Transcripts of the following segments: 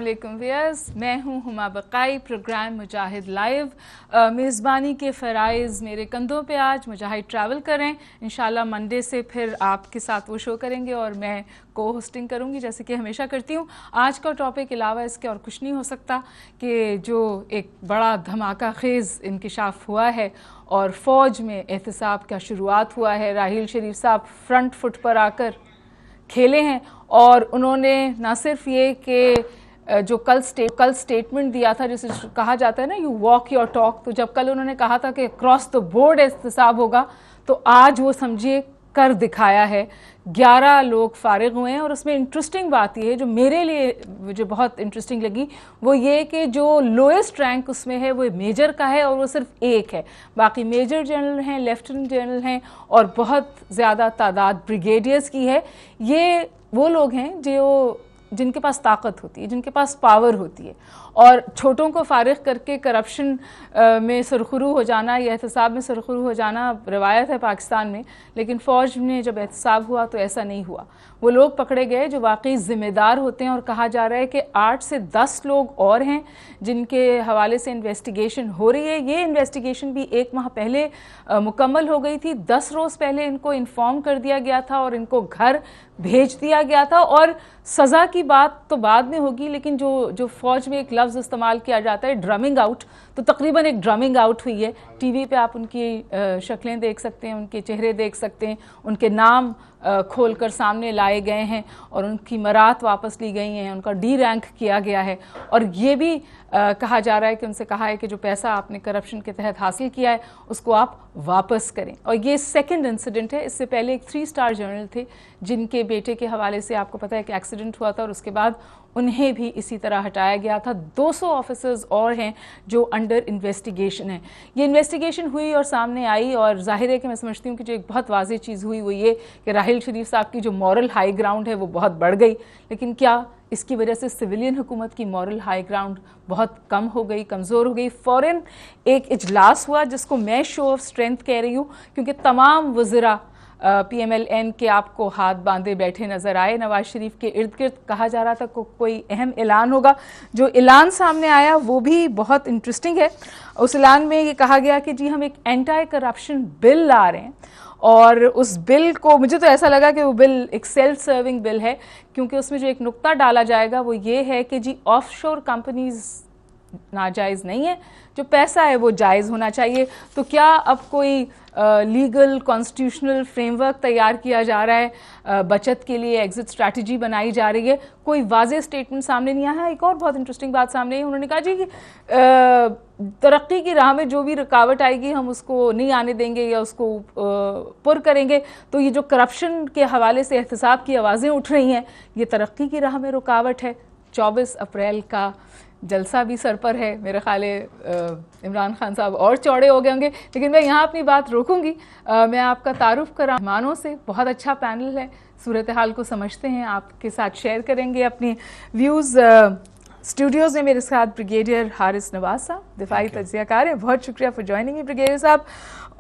वालेकुम व्यूअर्स, मैं हूं हुमा बकाई, प्रोग्राम मुजाहिद लाइव। मेज़बानी के फ़राइज़ मेरे कंधों पे आज मुजाहिद ट्रैवल कर रहे हैं। इंशाल्लाह मंडे से फिर आपके साथ वो शो करेंगे और मैं को होस्टिंग करूंगी जैसे कि हमेशा करती हूं। आज का टॉपिक अलावा इसके और कुछ नहीं हो सकता कि जो एक बड़ा धमाका खेज़ इंकिशाफ हुआ है और फ़ौज में एहतसाब का शुरुआत हुआ है। राहील शरीफ साहब फ्रंट फुट पर आकर खेले हैं और उन्होंने ना सिर्फ ये कि जो कल स्टेटमेंट दिया था, जिसे कहा जाता है ना यू वॉक योर टॉक, तो जब कल उन्होंने कहा था कि क्रॉस द बोर्ड एहतसाब होगा, तो आज वो समझिए कर दिखाया है। 11 लोग फारिग हुए हैं और उसमें इंटरेस्टिंग बात ये है, जो मेरे लिए मुझे बहुत इंटरेस्टिंग लगी, वो ये कि जो लोएस्ट रैंक उसमें है वो मेजर का है और वो सिर्फ एक है। बाकी मेजर जनरल हैं, लेफ्टिनेंट जनरल हैं और बहुत ज़्यादा तादाद ब्रिगेडियर्स की है। ये वो लोग हैं जो जिनके पास ताकत होती है, जिनके पास पावर होती है, और छोटों को फारिग करके करप्शन में सुरखरू हो जाना या एहतसाब में सुरखरू हो जाना रवायत है पाकिस्तान में, लेकिन फ़ौज में जब एहतसाब हुआ तो ऐसा नहीं हुआ। वो लोग पकड़े गए जो वाकई ज़िम्मेदार होते हैं और कहा जा रहा है कि 8 से 10 लोग और हैं जिनके हवाले से इन्वेस्टिगेशन हो रही है। ये इन्वेस्टिगेशन भी 1 माह पहले मुकम्मल हो गई थी। 10 रोज़ पहले इनको इन्फॉर्म कर दिया गया था और इनको घर भेज दिया गया था। और सज़ा की बात तो बाद में होगी, लेकिन जो फ़ौज में एक लफ्ज़ इस्तेमाल किया जाता है ड्रमिंग आउट, तो तकरीबन एक ड्रमिंग आउट हुई है। टीवी पे आप उनकी शक्लें देख सकते हैं, उनके चेहरे देख सकते हैं, उनके नाम खोलकर सामने लाए गए हैं और उनकी मरात वापस ली गई हैं, उनका डी रैंक किया गया है। और ये भी कहा जा रहा है कि उनसे कहा है कि जो पैसा आपने करप्शन के तहत हासिल किया है उसको आप वापस करें। और ये सेकंड इंसिडेंट है। इससे पहले एक 3 स्टार जनरल थे जिनके बेटे के हवाले से आपको पता है कि एक्सीडेंट हुआ था और उसके बाद उन्हें भी इसी तरह हटाया गया था। 200 ऑफिसर्स और हैं जो अंडर इन्वेस्टिगेशन हैं। ये इन्वेस्टिगेशन हुई और सामने आई, और जाहिर है कि मैं समझती हूँ कि जो एक बहुत वाज़ेह चीज़ हुई वो ये कि राहील शरीफ साहब की जो मॉरल हाई ग्राउंड है वो बहुत बढ़ गई। लेकिन क्या इसकी वजह से सिविलियन हुकूमत की मॉरल हाई ग्राउंड बहुत कम हो गई, कमज़ोर हो गई? फ़ौरन एक इजलास हुआ जिसको मैं शो ऑफ स्ट्रेंथ कह रही हूँ, क्योंकि तमाम वज़रा PMLN के आपको हाथ बांधे बैठे नज़र आए। नवाज शरीफ के इर्द गिर्द कहा जा रहा था कोई अहम ऐलान होगा। जो ऐलान सामने आया वो भी बहुत इंटरेस्टिंग है। उस ऐलान में ये कहा गया कि जी हम एक एंटी करप्शन बिल ला रहे हैं, और उस बिल को, मुझे तो ऐसा लगा कि वो बिल एक सेल्फ सर्विंग बिल है, क्योंकि उसमें जो एक नुक्ता डाला जाएगा वो ये है कि जी ऑफशोर कंपनीज नाजायज़ नहीं है, जो पैसा है वो जायज़ होना चाहिए। तो क्या अब कोई लीगल कॉन्स्टिट्यूशनल फ्रेमवर्क तैयार किया जा रहा है, बचत के लिए एग्जिट स्ट्रैटेजी बनाई जा रही है? कोई वाज़ेह स्टेटमेंट सामने नहीं आया। एक और बहुत इंटरेस्टिंग बात सामने आई, उन्होंने कहा जी कि तरक्की की राह में जो भी रुकावट आएगी हम उसको नहीं आने देंगे या उसको पुर करेंगे। तो ये जो करप्शन के हवाले से एहतसाब की आवाज़ें उठ रही हैं, ये तरक्की की राह में रुकावट है। 24 अप्रैल का जलसा भी सर पर है। मेरे ख्याल इमरान खान साहब और चौड़े हो गए होंगे, लेकिन मैं यहाँ अपनी बात रोकूंगी। मैं आपका तारुफ करा मेहमानों से। बहुत अच्छा पैनल है, सूरत हाल को समझते हैं, आपके साथ शेयर करेंगे अपनी व्यूज़। स्टूडियोज़ में मेरे साथ ब्रिगेडियर हारिस नवाज साहब, दिफाई तज्ज़ियाकार हैं। बहुत शुक्रिया फॉर ज्वाइनिंग ब्रिगेडियर साहब।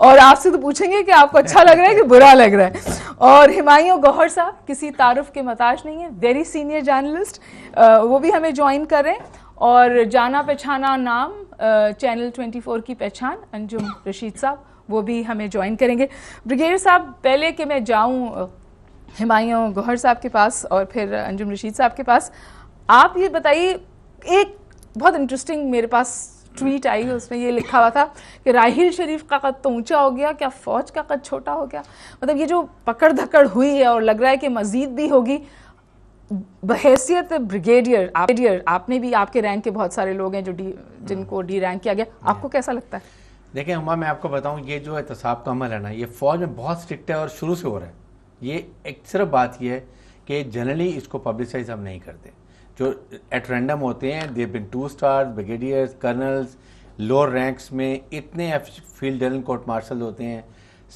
और आपसे तो पूछेंगे कि आपको अच्छा लग रहा है कि बुरा लग रहा है। और हिमायूं गौहर साहब किसी तारुफ के मोहताज नहीं है, वेरी सीनियर जर्नलिस्ट, वो भी हमें ज्वाइन कर रहे हैं। और जाना पहचाना नाम, चैनल 24 की पहचान, अंजुम रशीद साहब, वो भी हमें ज्वाइन करेंगे। ब्रिगेडियर साहब, पहले कि मैं जाऊं हिमायूं गौहर साहब के पास और फिर अंजुम रशीद साहब के पास, आप ये बताइए, एक बहुत इंटरेस्टिंग मेरे पास ट्वीट आई, उसमें ये लिखा हुआ था कि राहील शरीफ का कद तो ऊंचा हो गया, क्या फ़ौज का कद छोटा हो गया? मतलब ये जो पकड़ धकड़ हुई है और लग रहा है कि मज़ीद भी होगी, बहैसियत ब्रिगेडियर आपने भी, आपके रैंक के बहुत सारे लोग हैं जिनको डी रैंक किया गया, आपको कैसा लगता है? देखिए हुमा, मैं आपको बताऊं, ये जो एहतसाब का अमल है ना, ये फ़ौज में बहुत स्ट्रिक्ट है और शुरू से हो रहा है। ये एक सिर्फ बात ये है कि जनरली इसको पब्लिसाइज हम नहीं करते। जो एट रैंडम होते हैं, दे बिन 2 stars, brigadiers, colonel's, lower ranks में इतने फील्ड जनरल कोर्ट मार्शल होते हैं,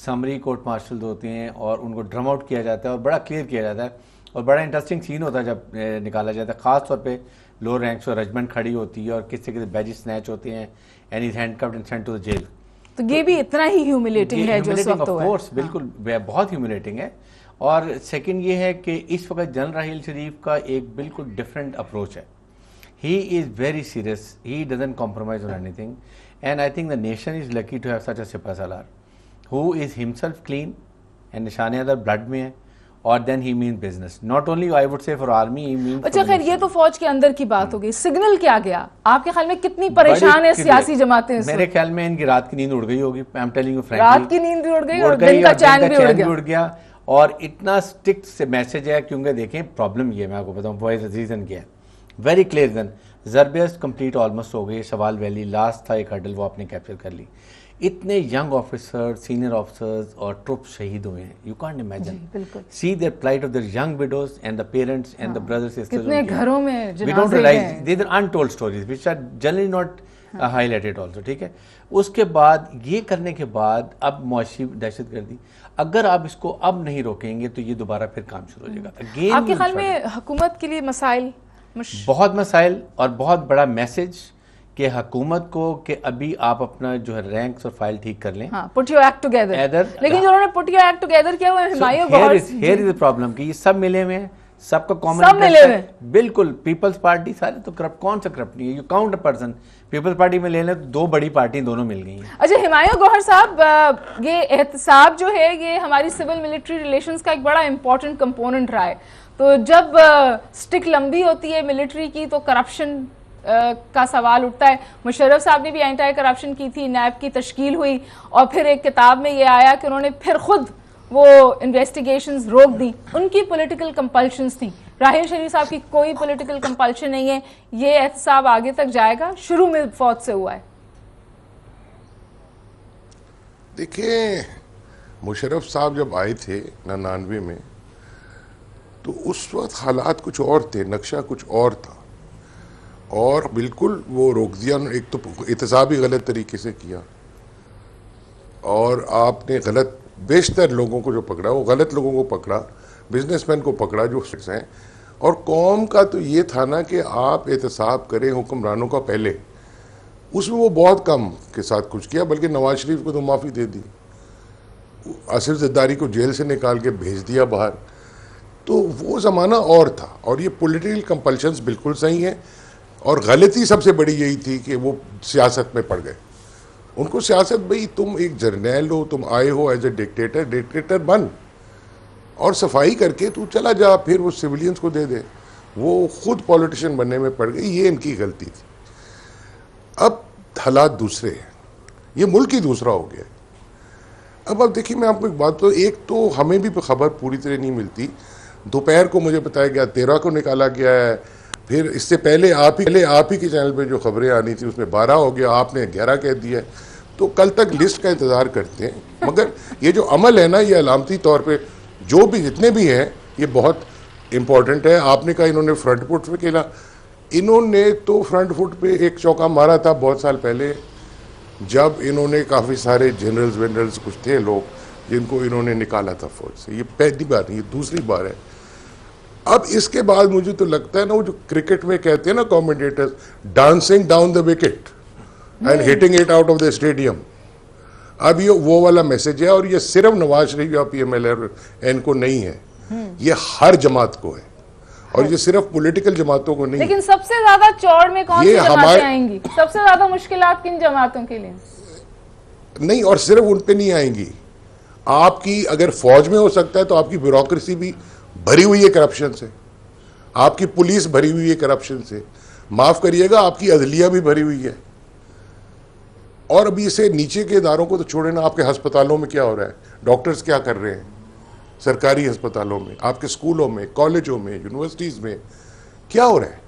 समरी कोर्ट मार्शल होते हैं, और उनको ड्रम आउट किया जाता है और बड़ा क्लियर किया जाता है। और बड़ा इंटरेस्टिंग सीन होता है जब निकाला जाता है, ख़ास तौर पे लोअर रैंक्स और रेजिमेंट खड़ी होती है और किसी के बैजेस स्नैच होते हैं and is handcuffed and sent to the jail. तो ये भी इतना ही ह्यूमिलेटिंग है जो इस वक्त हुआ है। ऑफ कोर्स, बिल्कुल बहुत ह्यूमिलेटिंग है। और सेकंड ये है कि इस वक्त जनरल राहील शरीफ का एक बिल्कुल डिफरेंट अप्रोच है। He is very serious. He doesn't compromise on anything. And I think the nation is lucky to have such a Sipa Salar, who is himself clean and निशाने अदर ब्लड में है, और then he mean business. Not only I would say for army, he mean. अच्छा खैर, ये तो फौज के अंदर की बात हो गई. सिग्नल क्या गया आपके ख्याल में? कितनी परेशान है सियासी जमातें? मेरे ख्याल में इनकी रात की नींद उड़ गई होगी. I am telling you frankly, रात की नींद भी उड़ गई और दिन का चैन भी उड़ गया. और इतना स्ट्रिक्ट से मैसेज है, क्योंकि देखें प्रॉब्लम ये मैं आपको बताऊं, वॉइस रीजन क्या है, वेरी क्लियर रीजन. जरबेस्ट कंप्लीट ऑलमोस्ट हो गई. सवाल वैली लास्ट था एक हर्डल, वो आपने कैप्चर कर ली. इतने यंग ऑफिसर, सीनियर ऑफिसर्स और ट्रुप शहीद हुए हैं. You can't imagine. See their plight of their young widows and the parents and the brothers sisters. कितने घरों में we don't realise these are untold stories which are generally not highlighted also. ठीक है, उसके बाद ये करने के बाद अब मुआशी दहशतगर्दी, अगर आप इसको अब नहीं रोकेंगे तो ये दोबारा फिर काम शुरू हो जाएगा. अगेन आपके ख्याल में हुकूमत के लिए मसाइल? बहुत मसाइल और बहुत बड़ा मैसेज कि हुकूमत को कि अभी आप अपना जो है रैंक्स और फाइल ठीक कर लें. Put your act together. लेकिन जो उन्होंने पुट योर एक्ट टुगेदर किया वो Humayun Gauhar. Here is the problem कि ये सब मिले हुए हैं, सबका कॉमन सब मिले हुए. बिल्कुल. पीपल्स पार्टी सारे तो करप्ट, कौन सा करप्ट नहीं है? You count a person. Peoples Party में ले लें तो दो बड़ी पार्टी दोनों मिल गई हैं. अच्छा हुमायूं गौहर साहब, ये एहतसाब जो है ये हमारी सिविल मिलिट्री रिलेशंस का एक बड़ा इंपॉर्टेंट कंपोनेंट रहा है. तो जब स्टिक लंबी होती है मिलिट्री की तो करप्शन का सवाल उठता है. मुशर्रफ साहब ने भी एंटी करप्शन की थी, नैब की तश्कील हुई, और फिर एक किताब में ये आया कि उन्होंने फिर खुद वो इन्वेस्टिगेशंस रोक दी. उनकी पॉलिटिकल कंपल्शंस थी. राहिल शरीफ साहब की कोई पॉलिटिकल कंपल्शन नहीं है. ये एहतसाब आगे तक जाएगा, शुरू में फौज से हुआ है. देखिए, मुशर्रफ साहब जब आए थे 99 में तो उस वक्त हालात कुछ और थे, नक्शा कुछ और था, और बिल्कुल वो रोक दिया. एक तो एहतसाब ही गलत तरीके से किया, और आपने गलत बेशतर लोगों को जो पकड़ा वो गलत लोगों को पकड़ा, बिजनेसमैन को पकड़ा जो हैं. और कौम का तो ये था ना कि आप एहतसाब करें हुक्मरानों का पहले, उसमें वो बहुत कम के साथ कुछ किया, बल्कि नवाज शरीफ को तो माफ़ी दे दी, आसिफ ज़रदारी को जेल से निकाल के भेज दिया बाहर. तो वो ज़माना और था, और ये पॉलिटिकल कंपल्शंस बिल्कुल सही हैं. और गलती सबसे बड़ी यही थी कि वो सियासत में पड़ गए. उनको सियासत, भाई तुम एक जर्नैल हो, तुम आए हो एज ए डिक्टेटर बन और सफाई करके तू चला जा, फिर वो सिविलियंस को दे दे. वो खुद पॉलिटिशियन बनने में पड़ गई, ये इनकी गलती थी. अब हालात दूसरे हैं, ये मुल्क ही दूसरा हो गया. अब देखिए, मैं आपको एक बात तो, एक तो हमें भी खबर पूरी तरह नहीं मिलती. दोपहर को मुझे बताया गया 13 को निकाला गया है, फिर इससे पहले आप ही के चैनल पे जो खबरें आनी थी उसमें 12 हो गया, आपने 11 कह दिया. तो कल तक लिस्ट का इंतज़ार करते हैं. मगर ये जो अमल है ना, ये अलामती तौर पे जो भी जितने भी हैं ये बहुत इम्पोर्टेंट है. आपने कहा इन्होंने फ्रंट फुट पे खेला, इन्होंने तो फ्रंट फुट पे एक चौका मारा था बहुत साल पहले, जब इन्होंने काफ़ी सारे जनरल्स कुछ थे लोग जिनको इन्होंने निकाला था फौज से. ये पहली बार नहीं, ये दूसरी बार है. अब इसके बाद मुझे तो लगता है ना, वो जो क्रिकेट में कहते हैं ना commentators, dancing down the wicket and hitting it out of the stadium. अब ये वो वाला मैसेज है, और ये सिर्फ नवाज शरीफ या PMLN को नहीं है, ये हर जमात को है, और ये सिर्फ पॉलिटिकल जमातों को नहीं. लेकिन सबसे ज्यादा चौड़ में कौन सी जमातें आएंगी? सबसे ज्यादा मुश्किलात किन जमातों के लिए? नहीं, और सिर्फ उन पे नहीं आएंगी. आपकी अगर फौज में हो सकता है तो आपकी ब्यूरोक्रेसी भी भरी हुई है करप्शन से, आपकी पुलिस भरी हुई है करप्शन से, माफ करिएगा आपकी अदलिया भी भरी हुई है. और अभी इसे नीचे के इदारों को तो छोड़े ना, आपके अस्पतालों में क्या हो रहा है, डॉक्टर्स क्या कर रहे हैं सरकारी अस्पतालों में, आपके स्कूलों में, कॉलेजों में, यूनिवर्सिटीज में क्या हो रहा है.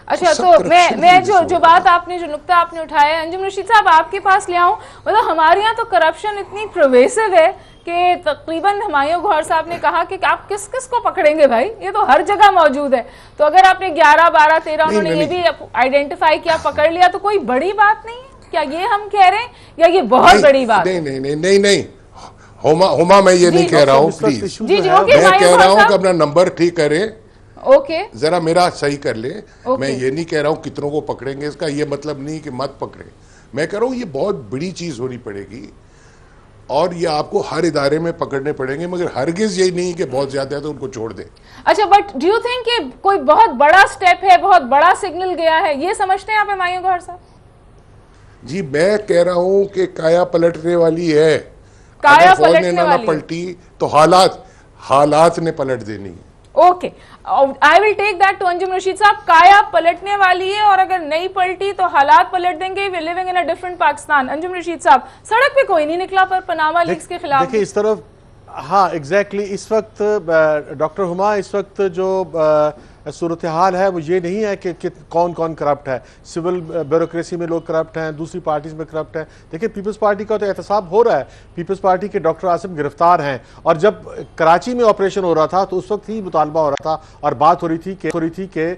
अच्छा, तो मैं जो बात आपने, जो नुक्ता आपने उठाया है, अंजुम रशीद साहब आपके पास ले आऊं. मतलब हमारे यहाँ तो करप्शन इतनी प्रोवेसिव है कि तकरीबन हुमायूं गौहर साहब ने कहा कि आप किस किस को पकड़ेंगे भाई, ये तो हर जगह मौजूद है. तो अगर आपने 11, 12, 13 उन्होंने ये भी आइडेंटिफाई किया, पकड़ लिया, तो कोई बड़ी बात नहीं है क्या? ये हम कह रहे हैं या ये बहुत बड़ी बात? नहीं, हुमा मैं ये नहीं कह रहा हूँ, प्लीज. जी, मैं कह रहा हूँ कि अपना नंबर ठीक करें. ओके, जरा मेरा सही कर ले. मैं ये नहीं कह रहा हूँ कितनों को पकड़ेंगे, इसका ये मतलब नहीं कि मत पकड़े. मैं कह रहा हूँ ये बहुत बड़ी चीज होनी पड़ेगी. और ये आपको हर इदारे में पकड़ने पड़ेंगे, मगर हरगिज यही नहीं कि बहुत ज्यादा है तो उनको छोड़ दें। अच्छा, बट डू यू थिंक कि कोई बहुत बड़ा स्टेप है, बहुत बड़ा सिग्नल गया है, ये समझते हैं आप हुमायूं गौहर साहब? जी मैं कह रहा हूं कि काया पलटने वाली है। काया अगर फौज ने पलटने ना वाली पलटी तो हालात ने पलट देनी है। Okay, I will take that to Anjum Rashid sahab. काया पलटने वाली है और अगर नहीं पलटी तो हालात पलट देंगे। We living in a different Pakistan. Anjum Rashid sahab, सड़क पे कोई नहीं निकला पर पनामा लीक्स के खिलाफ। देखिए इस तरफ, हाँ एग्जैक्टली इस वक्त डॉक्टर हुमा, इस वक्त जो सूरत हाल है वो ये नहीं है कि कौन कौन करप्ट है। सिविल ब्यूरोक्रेसी में लोग करप्ट हैं, दूसरी पार्टीज में करप्ट हैं। देखिए पीपल्स पार्टी का तो एहतसाब हो रहा है, पीपल्स पार्टी के डॉक्टर आसिम गिरफ्तार हैं, और जब कराची में ऑपरेशन हो रहा था तो उस वक्त ही मुतालबा हो रहा था और बात हो रही थी कि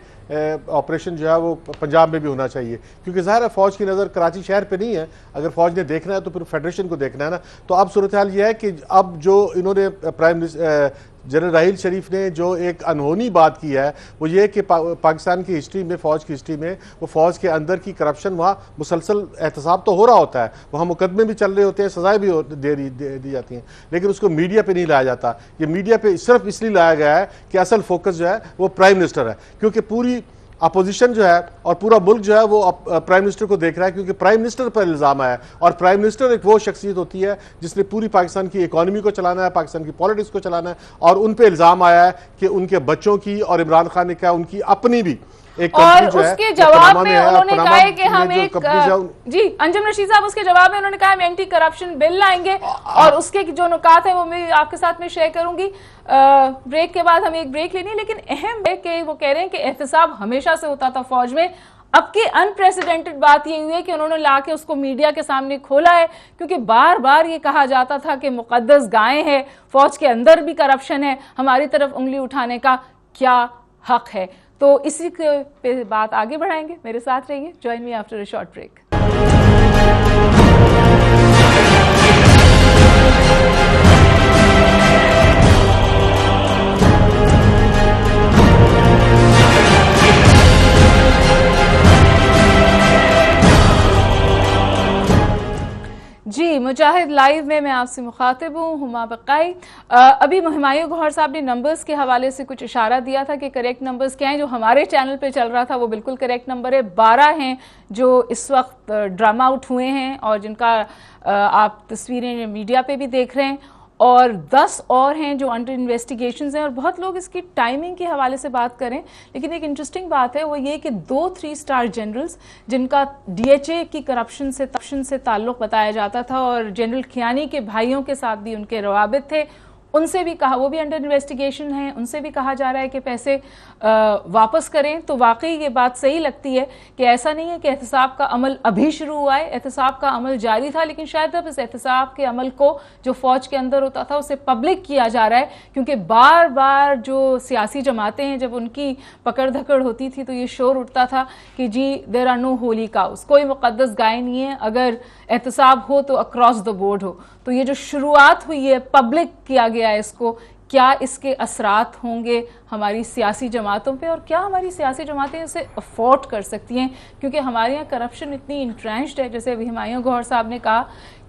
ऑपरेशन जो है वो पंजाब में भी होना चाहिए, क्योंकि ज़ाहिर है फौज की नज़र कराची शहर पे नहीं है। अगर फौज ने देखना है तो फिर फेडरेशन को देखना है ना। तो अब सूरत हाल ये है कि अब जो इन्होंने प्राइम मिनिस्टर जनरल राहील शरीफ ने जो एक अनहोनी बात की है वो ये कि पाकिस्तान की हिस्ट्री में, फौज की हिस्ट्री में, वो फौज के अंदर की करप्शन वहाँ मुसलसल एहतसाब तो हो रहा होता है, वहाँ मुकदमे भी चल रहे होते हैं, सजाएं भी दी जाती हैं, लेकिन उसको मीडिया पे नहीं लाया जाता। ये मीडिया पे सिर्फ इसलिए लाया गया है कि असल फोकस जो है वो प्राइम मिनिस्टर है, क्योंकि पूरी अपोजिशन जो है और पूरा मुल्क जो है वो प्राइम मिनिस्टर को देख रहा है, क्योंकि प्राइम मिनिस्टर पर इल्ज़ाम आया है। और प्राइम मिनिस्टर एक वो शख्सियत होती है जिसने पूरी पाकिस्तान की इकोनॉमी को चलाना है, पाकिस्तान की पॉलिटिक्स को चलाना है, और उन पे इल्ज़ाम आया है कि उनके बच्चों की और इमरान खान ने क्या उनकी अपनी भी एक और उसके जवाब में उन्होंने कहा है कि हम एक जी अंजुम रशीद साहब, उसके जवाब में उन्होंने कहा हम एंटी करप्शन बिल लाएंगे, और उसके जो नुकात है वो मैं आपके साथ में शेयर करूंगी। ब्रेक के बाद हमें एक ब्रेक लेनी है, लेकिन अहम है कि वो कह रहे हैं कि एहतसाब हमेशा से होता था फौज में। अब की अनप्रेसिडेंटेड बात ये हुई है कि उन्होंने लाके उसको मीडिया के सामने खोला है, क्योंकि बार बार ये कहा जाता था कि मुकद्दस गायें हैं, फौज के अंदर भी करप्शन है, हमारी तरफ उंगली उठाने का क्या हक है। तो इसी पे बात आगे बढ़ाएंगे, मेरे साथ रहिए। Join me after a short break. जी मुजाहिद लाइव में मैं आपसे मुखातिब हूँ, हुमा बकाई। अभी हुमायूं गौहर साहब ने नंबर्स के हवाले से कुछ इशारा दिया था कि करेक्ट नंबर्स क्या हैं। जो हमारे चैनल पे चल रहा था वो बिल्कुल करेक्ट नंबर है। 12 हैं जो इस वक्त ड्रामा आउट हुए हैं और जिनका आप तस्वीरें मीडिया पे भी देख रहे हैं, और 10 और हैं जो अंडर इन्वेस्टिगेशंस हैं। और बहुत लोग इसकी टाइमिंग के हवाले से बात करें, लेकिन एक इंटरेस्टिंग बात है वो ये कि 2 3 स्टार जनरल्स जिनका DHA की करप्शन से ताल्लुक़ बताया जाता था, और जनरल खियानी के भाइयों के साथ भी उनके रवाबित थे, उनसे भी कहा, वो भी अंडर इन्वेस्टिगेशन है, उनसे भी कहा जा रहा है कि पैसे वापस करें। तो वाकई ये बात सही लगती है कि ऐसा नहीं है कि एहतसाब का अमल अभी शुरू हुआ है, एहतसाब का अमल जारी था, लेकिन शायद अब इस एहतसाब के अमल को जो फौज के अंदर होता था उसे पब्लिक किया जा रहा है, क्योंकि बार बार जो सियासी जमातें हैं जब उनकी पकड़ धकड़ होती थी तो ये शोर उठता था कि जी there are no holy cows, कोई मुकद्दस गाय नहीं है, अगर एहतसाब हो तो अक्रॉस द बोर्ड हो। तो ये जो शुरुआत हुई है, पब्लिक किया गया है इसको, क्या इसके असरात होंगे हमारी सियासी जमातों पे, और क्या हमारी सियासी जमातें इसे अफोर्ड कर सकती हैं? क्योंकि हमारे यहाँ करप्शन इतनी इंट्रेंच्ड है, जैसे अभी हुमायूं गौहर साहब ने कहा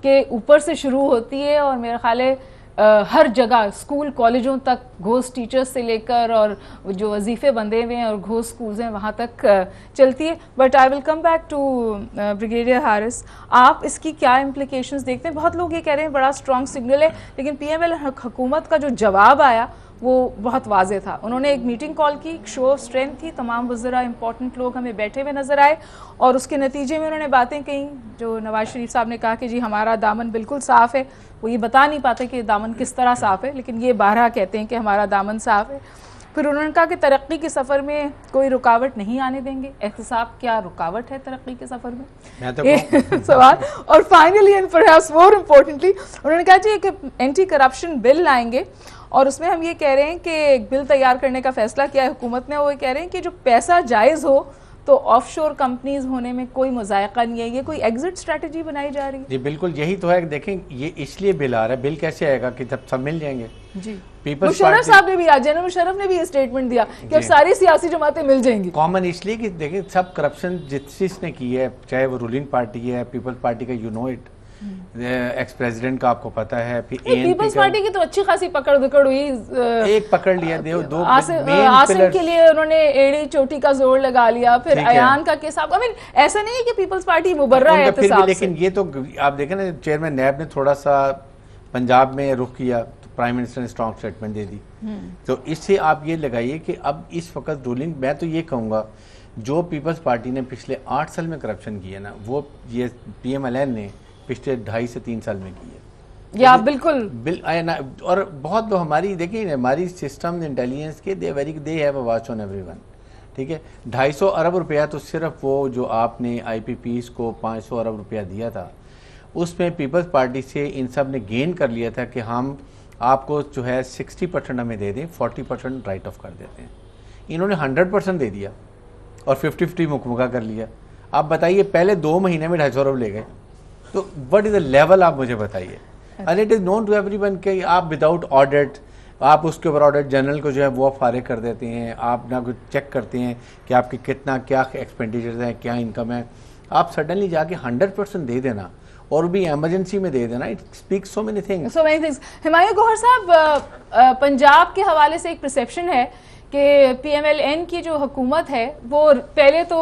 कि ऊपर से शुरू होती है और मेरा ख्याल है हर जगह स्कूल कॉलेजों तक घोस्ट टीचर्स से लेकर और जो वजीफ़े बंधे हुए हैं और घोस्ट स्कूल्स हैं वहाँ तक चलती है। But I will come back to brigadier Haris, आप इसकी क्या इम्प्लिकेशंस देखते हैं? बहुत लोग ये कह रहे हैं बड़ा स्ट्रॉन्ग सिग्नल है, लेकिन PML हुकूमत का जो जवाब आया वो बहुत वाजे था। उन्होंने एक मीटिंग कॉल की, शो ऑफ स्ट्रेंथ थी, तमाम वज़रा इंपॉर्टेंट लोग हमें बैठे हुए नज़र आए, और उसके नतीजे में उन्होंने बातें कही जो नवाज शरीफ साहब ने कहा कि जी हमारा दामन बिल्कुल साफ़ है। वो ये बता नहीं पाते कि दामन किस तरह साफ़ है, लेकिन ये बारहा कहते हैं कि हमारा दामन साफ़ है। फिर उन्होंने कहा कि तरक्की के सफ़र में कोई रुकावट नहीं आने देंगे। एहतसाब क्या रुकावट है तरक्की के सफ़र में? मैं तो सवाल। और finally and perhaps more importantly उन्होंने कहा जी कि एंटी करप्शन बिल लाएंगे, और उसमें हम ये कह रहे हैं कि एक बिल तैयार करने का फैसला किया है हुकूमत ने। वो ये कह रहे हैं कि जो पैसा जायज़ हो तो ऑफशोर कंपनीज होने में कोई मुज़ायक़ा नहीं है। ये कोई एग्जिट स्ट्रेटजी बनाई जा रही है? जी बिल्कुल यही तो है। देखें ये इसलिए बिल आ रहा है, बिल कैसे आएगा कि जब सब मिल जाएंगे। जी पीपल्स मुशर्रफ साहब ने भी, जनरल मुशर्रफ ने भी ये स्टेटमेंट दिया कि अब सारी सियासी जमातें मिल जाएंगी। कॉमन इसलिए कि देखें सब करप्शन जिसने की है, चाहे वो रूलिंग पार्टी है, पीपल्स पार्टी का, you know it, ex president का आपको पता है, फिर पीपल्स पार्टी की तो अच्छी खासी पकड़ दुकड़ हुई, एक पकड़ लिया, दो आसिम के लिए उन्होंने एड़ी चोटी का जोर लगा लिया, फिर अयान का केस। आई मीन ऐसा नहीं है कि पीपल्स पार्टी मुबर्रा है एहतसाब से, लेकिन ये तो आप देखें ना, चेयरमैन नैब ने थोड़ा सा पंजाब में रुख किया तो प्राइम मिनिस्टर ने स्ट्रॉन्ग स्टेटमेंट दे दी। तो इससे आप ये लगाइए कि अब इस वक्त रूलिंग, मैं तो ये कहूँगा जो पीपल्स पार्टी ने पिछले 8 साल में करप्शन किया ना, वो ये PMLN ने पिछले 2.5 से 3 साल में की है। या बिल्कुल और बहुत लोग हमारी देखिए, हमारी सिस्टम इंटेलिजेंस के they have a watch on everyone, ठीक है। 250 अरब रुपया तो सिर्फ वो जो आपने IPPs को 500 अरब रुपया दिया था, उसमें पीपल्स पार्टी से इन सब ने गेन कर लिया था कि हम आपको जो है 60% हमें दे दें, 40% राइट ऑफ कर देते हैं। इन्होंने 100% दे दिया और 50-50 मुकमुका कर लिया। आप बताइए, पहले 2 महीने में 250 अरब ले गए, तो व्हाट इज द लेवल, आप मुझे बताइए। And it is known to everyone कि आप विदाउट ऑडिट, आप उसके ऊपर ऑडिट जनरल को जो है वो फारिग कर देते हैं, आप ना कुछ चेक करते हैं कि आपके कितना क्या एक्सपेंडिचर्स हैं, क्या इनकम है, आप सडनली जाके 100% दे देना और भी इमरजेंसी में दे देना, it speaks so many things. Humayun Gauhar sahab, Punjab के हवाले से एक परसेप्शन है कि PMLN की जो हुकूमत है वो पहले तो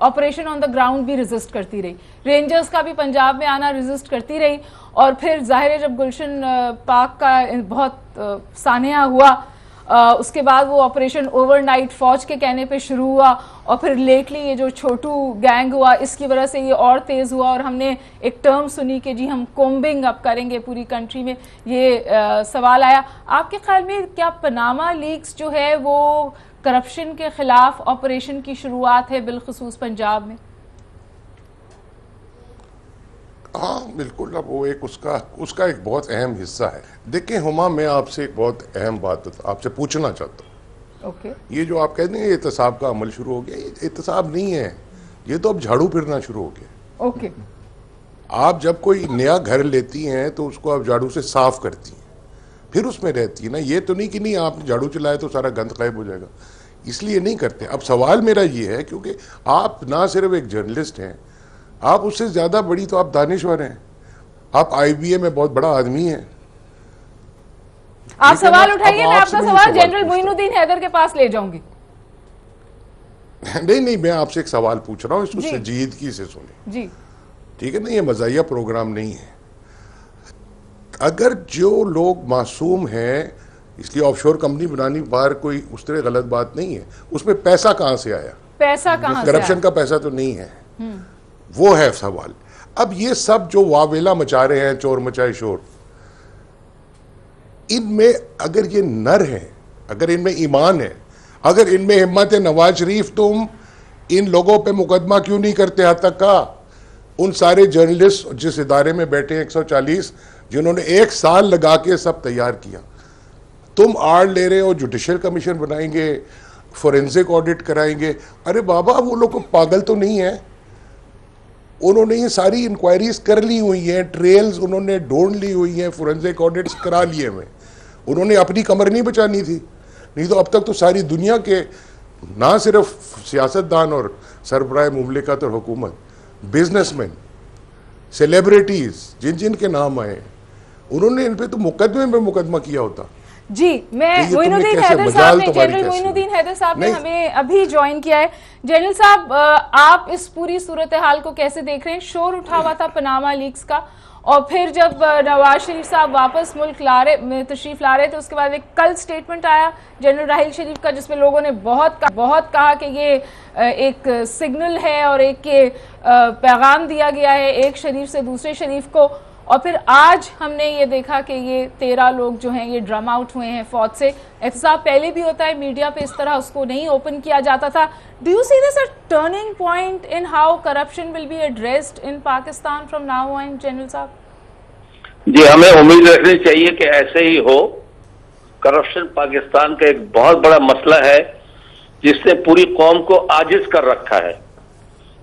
ऑपरेशन ऑन द ग्राउंड भी रेजिस्ट करती रही, रेंजर्स का भी पंजाब में आना रेजिस्ट करती रही, और फिर जाहिर है जब गुलशन पाक का बहुत सानिया हुआ, उसके बाद वो ऑपरेशन ओवरनाइट फौज के कहने पे शुरू हुआ, और फिर लेटली ये जो छोटू गैंग हुआ, इसकी वजह से ये और तेज़ हुआ, और हमने एक टर्म सुनी कि जी हम कोम्बिंग अब करेंगे पूरी कंट्री में, ये सवाल आया। आपके ख्याल में क्या पनामा लीक्स जो है वो करप्शन के खिलाफ ऑपरेशन की शुरुआत है, बिलखुसूस पंजाब में? हाँ बिल्कुल, अब वो एक उसका एक बहुत अहम हिस्सा है। देखिए हुमा, मैं आपसे एक बहुत अहम बात आपसे पूछना चाहता हूँ। ओके। ये जो आप कहते हैं एहतसाब का अमल शुरू हो गया, ये एहतसाब नहीं है, ये तो अब झाड़ू फिरना शुरू हो गया। ओके। आप जब कोई नया घर लेती हैं तो उसको आप झाड़ू से साफ करती हैं, फिर उसमें रहती है ना। ये तो नहीं कि नहीं आपने झाड़ू चलाए तो सारा गंद गायब हो जाएगा, इसलिए नहीं करते। अब सवाल मेरा ये है, क्योंकि आप ना सिर्फ एक जर्नलिस्ट हैं, आप उससे ज्यादा बड़ी तो आप दानिश्वर हैं, आप IBA में बहुत बड़ा आदमी हैं। आप सवाल उठाइए, मैं आपका सवाल जनरल मोइनुद्दीन हैदर के पास ले जाऊंगी। नहीं, मैं आपसे एक सवाल पूछ रहा हूँ, इसको संजीदगी से सुने जी, ठीक है ना। ये मज़ाहिया प्रोग्राम नहीं है। अगर जो लोग मासूम हैं, इसलिए ऑफशोर कंपनी बनानी बाहर कोई उस तरह गलत बात नहीं है, उसमें पैसा कहाँ से आया? पैसा कहाँ से आया? करप्शन का पैसा तो नहीं है, वो है सवाल। अब ये सब जो वावेला मचा रहे हैं, चोर मचाए शोर, इनमें अगर ये नर है, अगर इनमें ईमान है, अगर इनमें हिम्मत है, नवाज शरीफ तुम इन लोगों पे मुकदमा क्यों नहीं करते? हद तक का उन सारे जर्नलिस्ट जिस इदारे में बैठे हैं 140, जिन्होंने 1 साल लगा के सब तैयार किया, तुम आड़ ले रहे हो, जुडिशियल कमीशन बनाएंगे, फोरेंसिक ऑडिट कराएंगे। अरे बाबा, वो लोग पागल तो नहीं है, उन्होंने ये सारी इंक्वायरीज कर ली हुई हैं, ट्रेल्स उन्होंने ढूंढ ली हुई हैं, फोरेंसिक ऑडिट्स करा लिए हुए। उन्होंने अपनी कमर नहीं बचानी थी, नहीं तो अब तक तो सारी दुनिया के ना सिर्फ सियासतदान और सरबराह मुमलिकत और हुकूमत, बिजनेसमैन, सेलिब्रिटीज जिन जिन के नाम आए, उन्होंने इन पे तो मुकदमे में मुकदमा किया होता। जी, मैं मोइनुद्दीन हैदर साहब ने, जनरल मोइनुद्दीन हैदर साहब ने हमें अभी ज्वाइन किया है। जनरल साहब, आप इस पूरी सूरत हाल को कैसे देख रहे हैं? शोर उठा हुआ था पनामा लीक्स का, और फिर जब नवाज शरीफ साहब वापस मुल्क तशरीफ ला रहे थे, उसके बाद एक कल स्टेटमेंट आया जनरल राहिल शरीफ का, जिसमें लोगों ने बहुत कहा कि ये एक सिग्नल है और एक पैगाम दिया गया है एक शरीफ से दूसरे शरीफ को। और फिर आज हमने ये देखा कि ये 13 लोग जो हैं ये ड्रम आउट हुए हैं फौज से। एहतसाब पहले भी होता है, मीडिया पे इस तरह उसको नहीं ओपन किया जाता था। Do you see this a turning point in how corruption will be addressed in Pakistan from now on, general साहब? जी, हमें उम्मीद रखनी चाहिए कि ऐसे ही हो। करप्शन पाकिस्तान का एक बहुत बड़ा मसला है जिसने पूरी कौम को आजिज कर रखा है,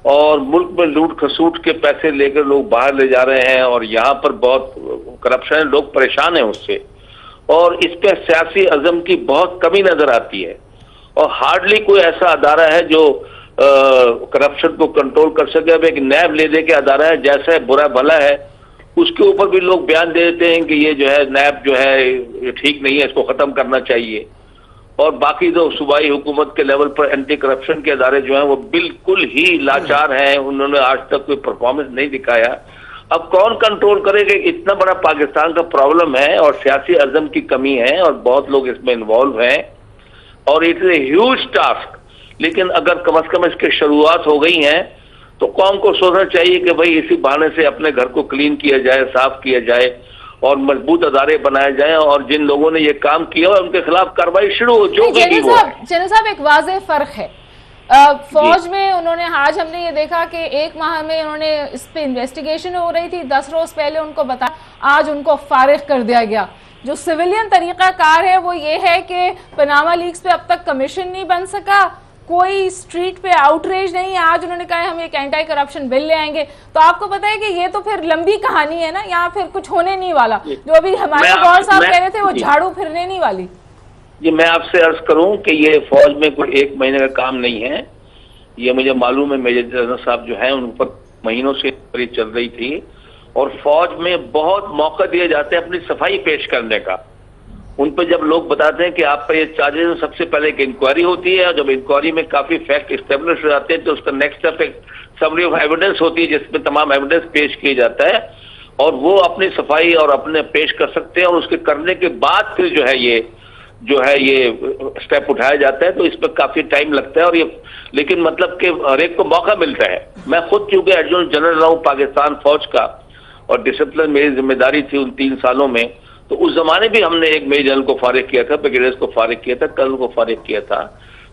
और मुल्क में लूट खसूट के पैसे लेकर लोग बाहर ले जा रहे हैं, और यहाँ पर बहुत करप्शन है, लोग परेशान हैं उससे, और इस पर सियासी अज़म की बहुत कमी नजर आती है। और हार्डली कोई ऐसा अदारा है जो करप्शन को कंट्रोल कर सके। अब एक नैब लेने के अदारा है, जैसा बुरा भला है उसके ऊपर भी लोग बयान दे देते हैं कि ये जो है नैब जो है ये ठीक नहीं है, इसको खत्म करना चाहिए। और बाकी जो सूबाई हुकूमत के लेवल पर एंटी करप्शन के अदारे जो हैं वो बिल्कुल ही लाचार हैं, उन्होंने आज तक कोई परफॉर्मेंस नहीं दिखाया। अब कौन कंट्रोल करेगा? इतना बड़ा पाकिस्तान का प्रॉब्लम है और सियासी अज़म की कमी है और बहुत लोग इसमें इन्वॉल्व हैं और it is a huge task. लेकिन अगर कम से कम इसकी शुरुआत हो गई है तो कौम को सोचना चाहिए कि भाई इसी बहाने से अपने घर को क्लीन किया जाए, साफ किया जाए और मजबूत अदारे बनाए जाएं और जिन लोगों ने ये काम किया है उनके खिलाफ कार्रवाई शुरू हो। जो भी वो है जनरल साहब, एक वाज़ेह फर्क है। फौज में उन्होंने, आज हमने ये देखा कि 1 माह में उन्होंने इस पे इन्वेस्टिगेशन हो रही थी, 10 रोज पहले उनको बताया, आज उनको फारिग कर दिया गया। जो सिविलियन तरीकाकार है वो ये है कि पनामा लीक्स पे अब तक कमीशन नहीं बन सका, कोई स्ट्रीट पे आउटरीच नहीं है। आज उन्होंने कहा हम एक एंटी करप्शन बिल ले आएंगे, तो आपको पता है कि ये तो फिर लंबी कहानी है ना, यहाँ फिर कुछ होने नहीं वाला। जो अभी हमारे गौर साहब कह रहे थे वो झाड़ू फिरने नहीं वाली। ये मैं आपसे अर्ज करूं कि ये फौज में कोई 1 महीने का काम नहीं है, ये मुझे मालूम है। मेजर जनरल साहब जो हैं उन पर महीनों से चल रही थी और फौज में बहुत मौका दिए जाते हैं अपनी सफाई पेश करने का। उन पर जब लोग बताते हैं कि आप पर ये चार्जेस हैं, सबसे पहले एक इंक्वायरी होती है और जब इंक्वायरी में काफी फैक्ट इस्टेब्लिश हो जाते हैं तो उसका नेक्स्ट स्टेप एक समरी ऑफ एविडेंस होती है जिसमें तमाम एविडेंस पेश किया जाता है और वो अपनी सफाई और अपने पेश कर सकते हैं और उसके करने के बाद फिर जो है ये स्टेप उठाया जाता है। तो इस पर काफी टाइम लगता है और ये, लेकिन मतलब कि हर एक को मौका मिलता है। मैं खुद चूंकि एडजुटेंट जनरल रहा हूं पाकिस्तान फौज का और डिसिप्लिन मेरी जिम्मेदारी थी उन 3 सालों में, तो उस जमाने भी हमने एक मेजर जनरल को फारिग किया था, ब्रिगेडियर्स को फारिग किया था, कर्नल को फारिग किया था।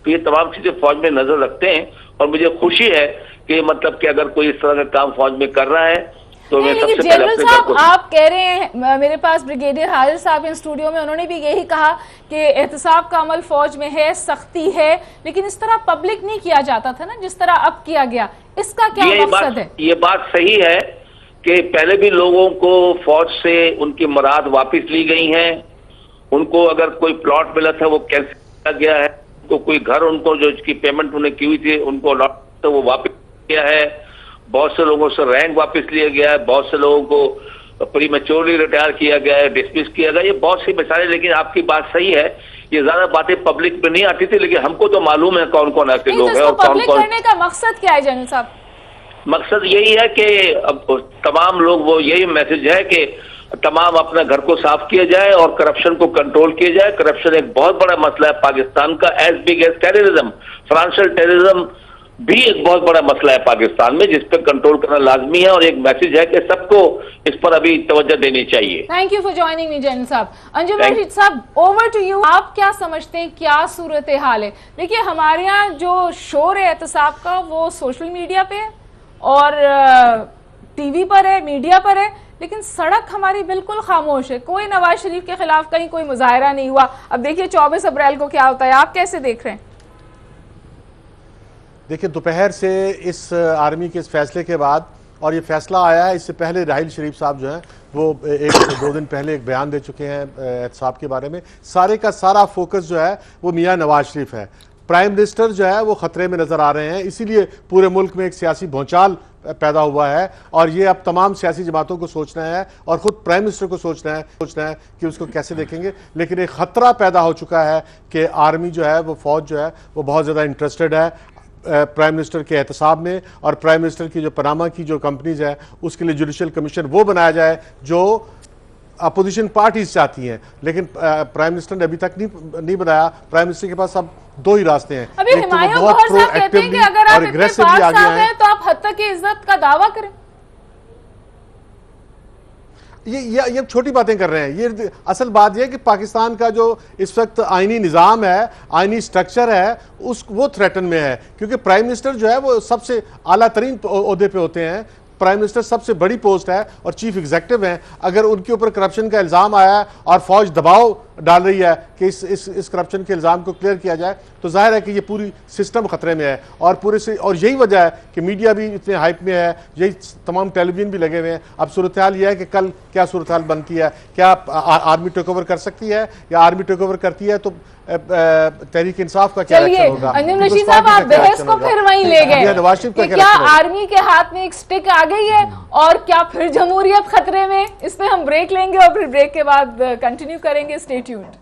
तो ये तमाम चीजें फौज में नजर रखते हैं और मुझे खुशी है कि मतलब कि अगर कोई इस तरह का काम फौज में कर रहा है तो मैं सबसे पहले अपने घर को। आप कह रहे हैं, मेरे पास ब्रिगेडियर हाजिर साहब इन स्टूडियो में, उन्होंने भी यही कहा कि एहतसाब का अमल फौज में है, सख्ती है, लेकिन इस तरह पब्लिक नहीं किया जाता था ना जिस तरह अब किया गया। इसका क्या मकसद है? ये बात सही है कि पहले भी लोगों को फौज से उनकी मुराद वापस ली गई हैं, उनको अगर कोई प्लॉट मिला था वो कैंसिल किया गया है, तो कोई घर उनको जो इसकी पेमेंट उन्हें की हुई थी उनको तो वो वापस किया है, बहुत से लोगों से रैंक वापस लिया गया है, बहुत से लोगों को प्रीमेच्योरली रिटायर किया गया है, डिसमिस किया गया, ये बहुत सी मिसालें। लेकिन आपकी बात सही है, ये ज्यादा बातें पब्लिक में नहीं आती थी, लेकिन हमको तो मालूम है कौन कौन ऐसे लोग हैं और कौन कौन। करने का मकसद क्या है जनरल साहब? मकसद यही है कि अब तमाम लोग, वो यही मैसेज है कि तमाम अपना घर को साफ किया जाए और करप्शन को कंट्रोल किया जाए। करप्शन एक बहुत बड़ा मसला है पाकिस्तान का, as big as terrorism. Financial terrorism भी एक बहुत बड़ा मसला है पाकिस्तान में, जिस पर कंट्रोल करना लाजमी है और एक मैसेज है कि सबको इस पर अभी तवज्जो देनी चाहिए। Thank you for joining me general साहब। अंजुम रशीद साहब, ओवर टू यू। आप क्या समझते हैं, क्या सूरत हाल है? देखिए, हमारे यहाँ जो शोर है एहतसाब का वो सोशल मीडिया पे है और टीवी पर है, मीडिया पर है, लेकिन सड़क हमारी बिल्कुल खामोश है। कोई नवाज शरीफ के खिलाफ कहीं कोई मुजाहरा नहीं हुआ। अब देखिए 24 अप्रैल को क्या होता है, आप कैसे देख रहे हैं? देखिए, दोपहर से इस आर्मी के इस फैसले के बाद, और ये फैसला आया है, इससे पहले राहिल शरीफ साहब जो हैं वो 1-2 दिन पहले एक बयान दे चुके हैं एहतसाब के बारे में। सारे का सारा फोकस जो है वो मियां नवाज शरीफ है। प्राइम मिनिस्टर जो है वो खतरे में नजर आ रहे हैं, इसीलिए पूरे मुल्क में एक सियासी भौचाल पैदा हुआ है और ये अब तमाम सियासी जमातों को सोचना है और खुद प्राइम मिनिस्टर को सोचना है कि उसको कैसे देखेंगे। लेकिन एक खतरा पैदा हो चुका है कि आर्मी जो है वो, फौज जो है वो बहुत ज़्यादा इंटरेस्टेड है प्राइम मिनिस्टर के एहतसाब में, और प्राइम मिनिस्टर की जो पनामा की जो कंपनीज है उसके लिए जुडिशियल कमीशन वो बनाया जाए जो अपोजिशन पार्टीज चाहती हैं। लेकिन प्राइम मिनिस्टर ने अभी तक नहीं बनाया। प्राइम मिनिस्टर के पास अब 2 ही रास्ते हैं। अभी हुमायूं गौहर साहब कहते हैं कि अगर आप इतने पास साहब हैं तो आप हद तक की इज्जत का दावा करें। ये छोटी बातें कर रहे हैं। ये असल बात यह है कि पाकिस्तान का जो इस वक्त आईनी निज़ाम है, आईनी स्ट्रक्चर है, वो थ्रेटन में है, क्योंकि प्राइम मिनिस्टर जो है वो सबसे आला तरीन ओहदे पे होते हैं। प्राइम मिनिस्टर सबसे बड़ी पोस्ट है और चीफ एग्जीक्यूटिव हैं। अगर उनके ऊपर करप्शन का इल्ज़ाम आया और फौज दबाव डाल रही है कि इस करप्शन के इल्ज़ाम को क्लियर किया जाए, तो जाहिर है कि ये पूरी सिस्टम खतरे में है। और और यही वजह है कि मीडिया भी इतने हाइप में है, यही तमाम टेलीविजन भी लगे हुए हैं। अब सूरत हाल ये है कि कल क्या सूरत हाल बनती है, क्या आर्मी टेक ओवर कर सकती है, या आर्मी टेक ओवर करती है तो तहरीक इंसाफ का क्या रिएक्शन होगा। अंजुम रशीद साहब, आप बहस को फिर वहीं ले गए कि क्या आर्मी के हाथ में एक स्टिक आ गई है और क्या फिर जमहूरियत खतरे में। इस पे हम ब्रेक लेंगे और फिर ब्रेक के बाद कंटिन्यू करेंगे। Stay tuned.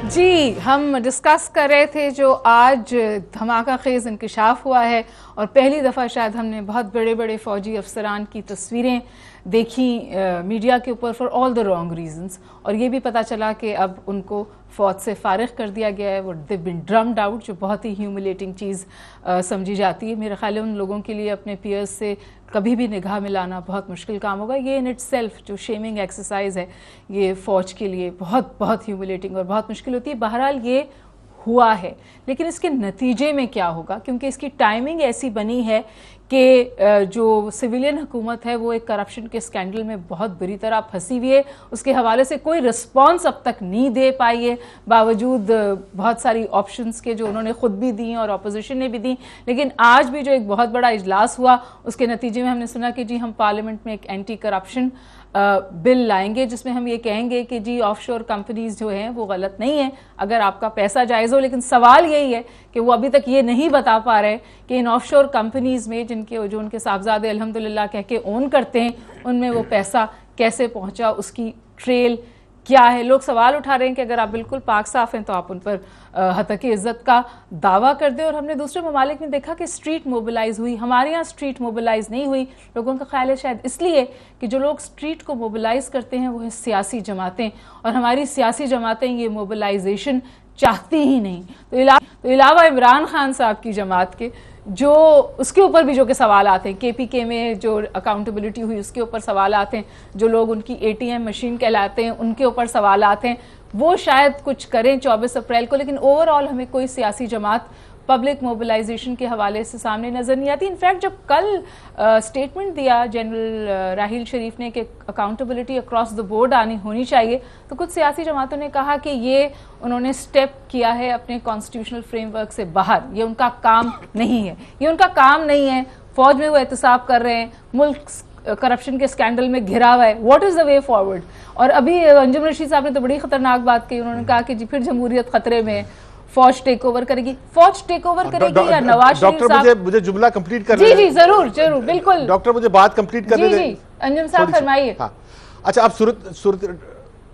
जी, हम डिस्कस कर रहे थे जो आज धमाका खेज इंकशाफ हुआ है, और पहली दफ़ा शायद हमने बहुत बड़े बड़े फ़ौजी अफसरान की तस्वीरें देखी मीडिया के ऊपर for all the wrong reasons, और ये भी पता चला कि अब उनको फ़ौज से फ़ारिग कर दिया गया है। वो दे बिन ड्रम्ड आउट, जो बहुत ही ह्यूमिलेटिंग चीज़ समझी जाती है। मेरे ख्याल है उन लोगों के लिए अपने पीयर्स से कभी भी निगाह मिलाना बहुत मुश्किल काम होगा। ये इन इटसेल्फ जो शेमिंग एक्सरसाइज है, ये फ़ौज के लिए बहुत बहुत ह्यूमिलेटिंग और बहुत मुश्किल होती है। बहरहाल ये हुआ है, लेकिन इसके नतीजे में क्या होगा, क्योंकि इसकी टाइमिंग ऐसी बनी है कि जो सिविलियन हुकूमत है वो एक करप्शन के स्कैंडल में बहुत बुरी तरह फंसी हुई है। उसके हवाले से कोई रिस्पांस अब तक नहीं दे पाई है, बावजूद बहुत सारी ऑप्शंस के जो उन्होंने खुद भी दी और अपोजिशन ने भी दी। लेकिन आज भी जो एक बहुत बड़ा इजलास हुआ, उसके नतीजे में हमने सुना कि जी हम पार्लियामेंट में एक एंटी करप्शन बिल लाएंगे, जिसमें हम ये कहेंगे कि जी ऑफशोर कंपनीज जो हैं वो गलत नहीं है अगर आपका पैसा जायज़ हो। लेकिन सवाल यही है कि वो अभी तक ये नहीं बता पा रहे कि इन ऑफशोर कंपनीज में जो उनके साहबजादे अल्हम्दुलिल्लाह कह के ओन करते हैं, उनमें वो पैसा कैसे पहुंचा, उसकी ट्रेल क्या है। लोग सवाल उठा रहे हैं कि अगर आप बिल्कुल पाक साफ हैं तो आप उन पर हतक इज़्ज़त का दावा कर दें। और हमने दूसरे ममालिक में देखा कि स्ट्रीट मोबिलाइज हुई, हमारे यहाँ स्ट्रीट मोबिलाइज नहीं हुई। लोगों का ख्याल है शायद इसलिए कि जो लोग स्ट्रीट को मोबिलाइज करते हैं वो है सियासी जमातें, और हमारी सियासी जमातें ये मोबिलाइजेशन चाहती ही नहीं। तो इलावा इमरान खान साहब की जमात के जो उसके ऊपर भी जो के सवाल आते हैं, KPK में जो अकाउंटेबिलिटी हुई उसके ऊपर सवाल आते हैं, जो लोग उनकी ATM मशीन कहलाते हैं उनके ऊपर सवाल आते हैं, वो शायद कुछ करें 24 अप्रैल को। लेकिन ओवरऑल हमें कोई सियासी जमात पब्लिक मोबिलाइजेशन के हवाले से सामने नज़र नहीं आती। इनफैक्ट जब कल स्टेटमेंट दिया जनरल राहील शरीफ ने कि अकाउंटेबिलिटी अक्रॉस द बोर्ड होनी चाहिए, तो कुछ सियासी जमातों ने कहा कि ये उन्होंने स्टेप किया है अपने कॉन्स्टिट्यूशनल फ्रेमवर्क से बाहर, ये उनका काम नहीं है, ये उनका काम नहीं है। फौज में वो एहतसाब कर रहे हैं, मुल्क करप्शन के स्कैंडल में घिरा हुआ है, what is the way forward. और अभी अंजुम रशीद साहब ने तो बड़ी खतरनाक बात कही, उन्होंने कहा कि जी फिर जमहूरियत खतरे में है, फौज टेक ओवर करेगी। फौज टेक ओवर करेगी या नवाज शरीफ साहब? डॉक्टर मुझे जुमला कंप्लीट कर जी जरूर जरूर, बिल्कुल डॉक्टर, मुझे बात कंप्लीट करने दें। जी अंजुम साहब फरमाइए। हाँ, अच्छा, अब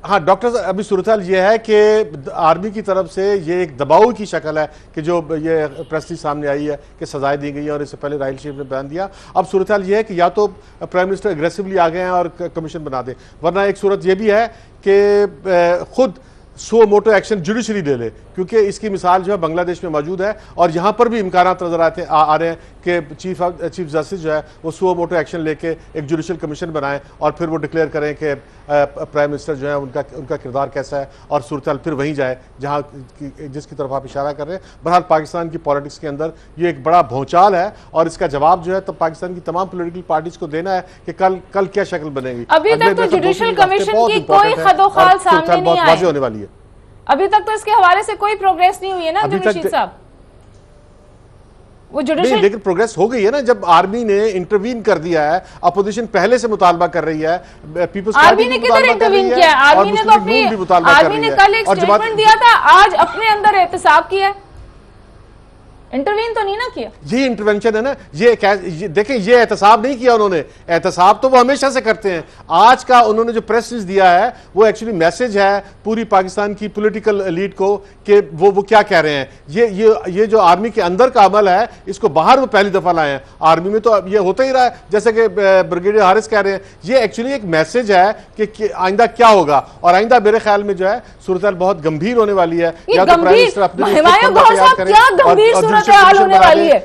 हाँ डॉक्टर साहब, अभी सूरत हाल ये है कि आर्मी की तरफ से ये एक दबाव की शक्ल है कि जो ये प्रेस सामने आई है कि सजाएं दी गई है, और इससे पहले राहील शरीफ ने बयान दिया। अब सूरत हाल ये है कि या तो प्राइम मिनिस्टर एग्रेसिवली आ गए हैं और कमीशन बना दें, वरना एक सूरत ये भी है कि खुद सो मोटो एक्शन जुडिशरी ले ले, क्योंकि इसकी मिसाल जो है बांग्लादेश में मौजूद है, और यहाँ पर भी इम्कानात नजर आ रहे हैं कि चीफ जस्टिस जो है वो सो मोटो एक्शन लेके एक जुडिशल कमीशन बनाएं और फिर वो डिक्लेयर करें कि प्राइम मिनिस्टर जो है उनका किरदार कैसा है, और सूरत हाल फिर वहीं जाए जहाँ जिसकी तरफ आप इशारा कर रहे हैं। बहरहाल पाकिस्तान की पॉलिटिक्स के अंदर ये एक बड़ा भौचाल है, और इसका जवाब जो है तो पाकिस्तान की तमाम पोलिटिकल पार्टीज को देना है कि कल क्या शक्ल बनेगी। अभी तक तो जुडिशल कमीशन की कोई खदोखाल सामने नहीं आई, होने वाली है। अभी तक तो इसके हवाले से कोई प्रोग्रेस नहीं हुई है ना रशीद साहब, वो जुडिशल। लेकिन प्रोग्रेस हो गई है ना, जब आर्मी ने इंटरवीन कर दिया है। अपोजिशन पहले से मुतालबा कर रही है, पीपल्स आर्मी ने किधर इंटरवीन किया? आर्मी ने तो अपनी आर्मी ने कल एक स्टेटमेंट दिया था, आज अपने अंदर एहतसाब किया, इंटरवीन तो नहीं ना किया। ये इंटरवेंशन है ना, ये देखें, ये एहतसाब नहीं किया उन्होंने, एहतसाब तो वो हमेशा से करते हैं। आज का उन्होंने जो प्रेस रिलीज दिया है वो एक्चुअली मैसेज है पूरी पाकिस्तान की पॉलिटिकल एलीट को कि वो क्या कह रहे हैं। ये जो आर्मी के अंदर का अमल है, इसको बाहर वो पहली दफा लाए हैं। आर्मी में तो ये होता ही रहा है, जैसे कि ब्रिगेडियर हारिस कह रहे हैं, ये एक्चुअली एक मैसेज है कि आइंदा क्या होगा, और आइंदा मेरे ख्याल में जो है सूरत हाल बहुत गंभीर होने वाली है। या तो प्राइम मिनिस्टर अपने होने वाली है,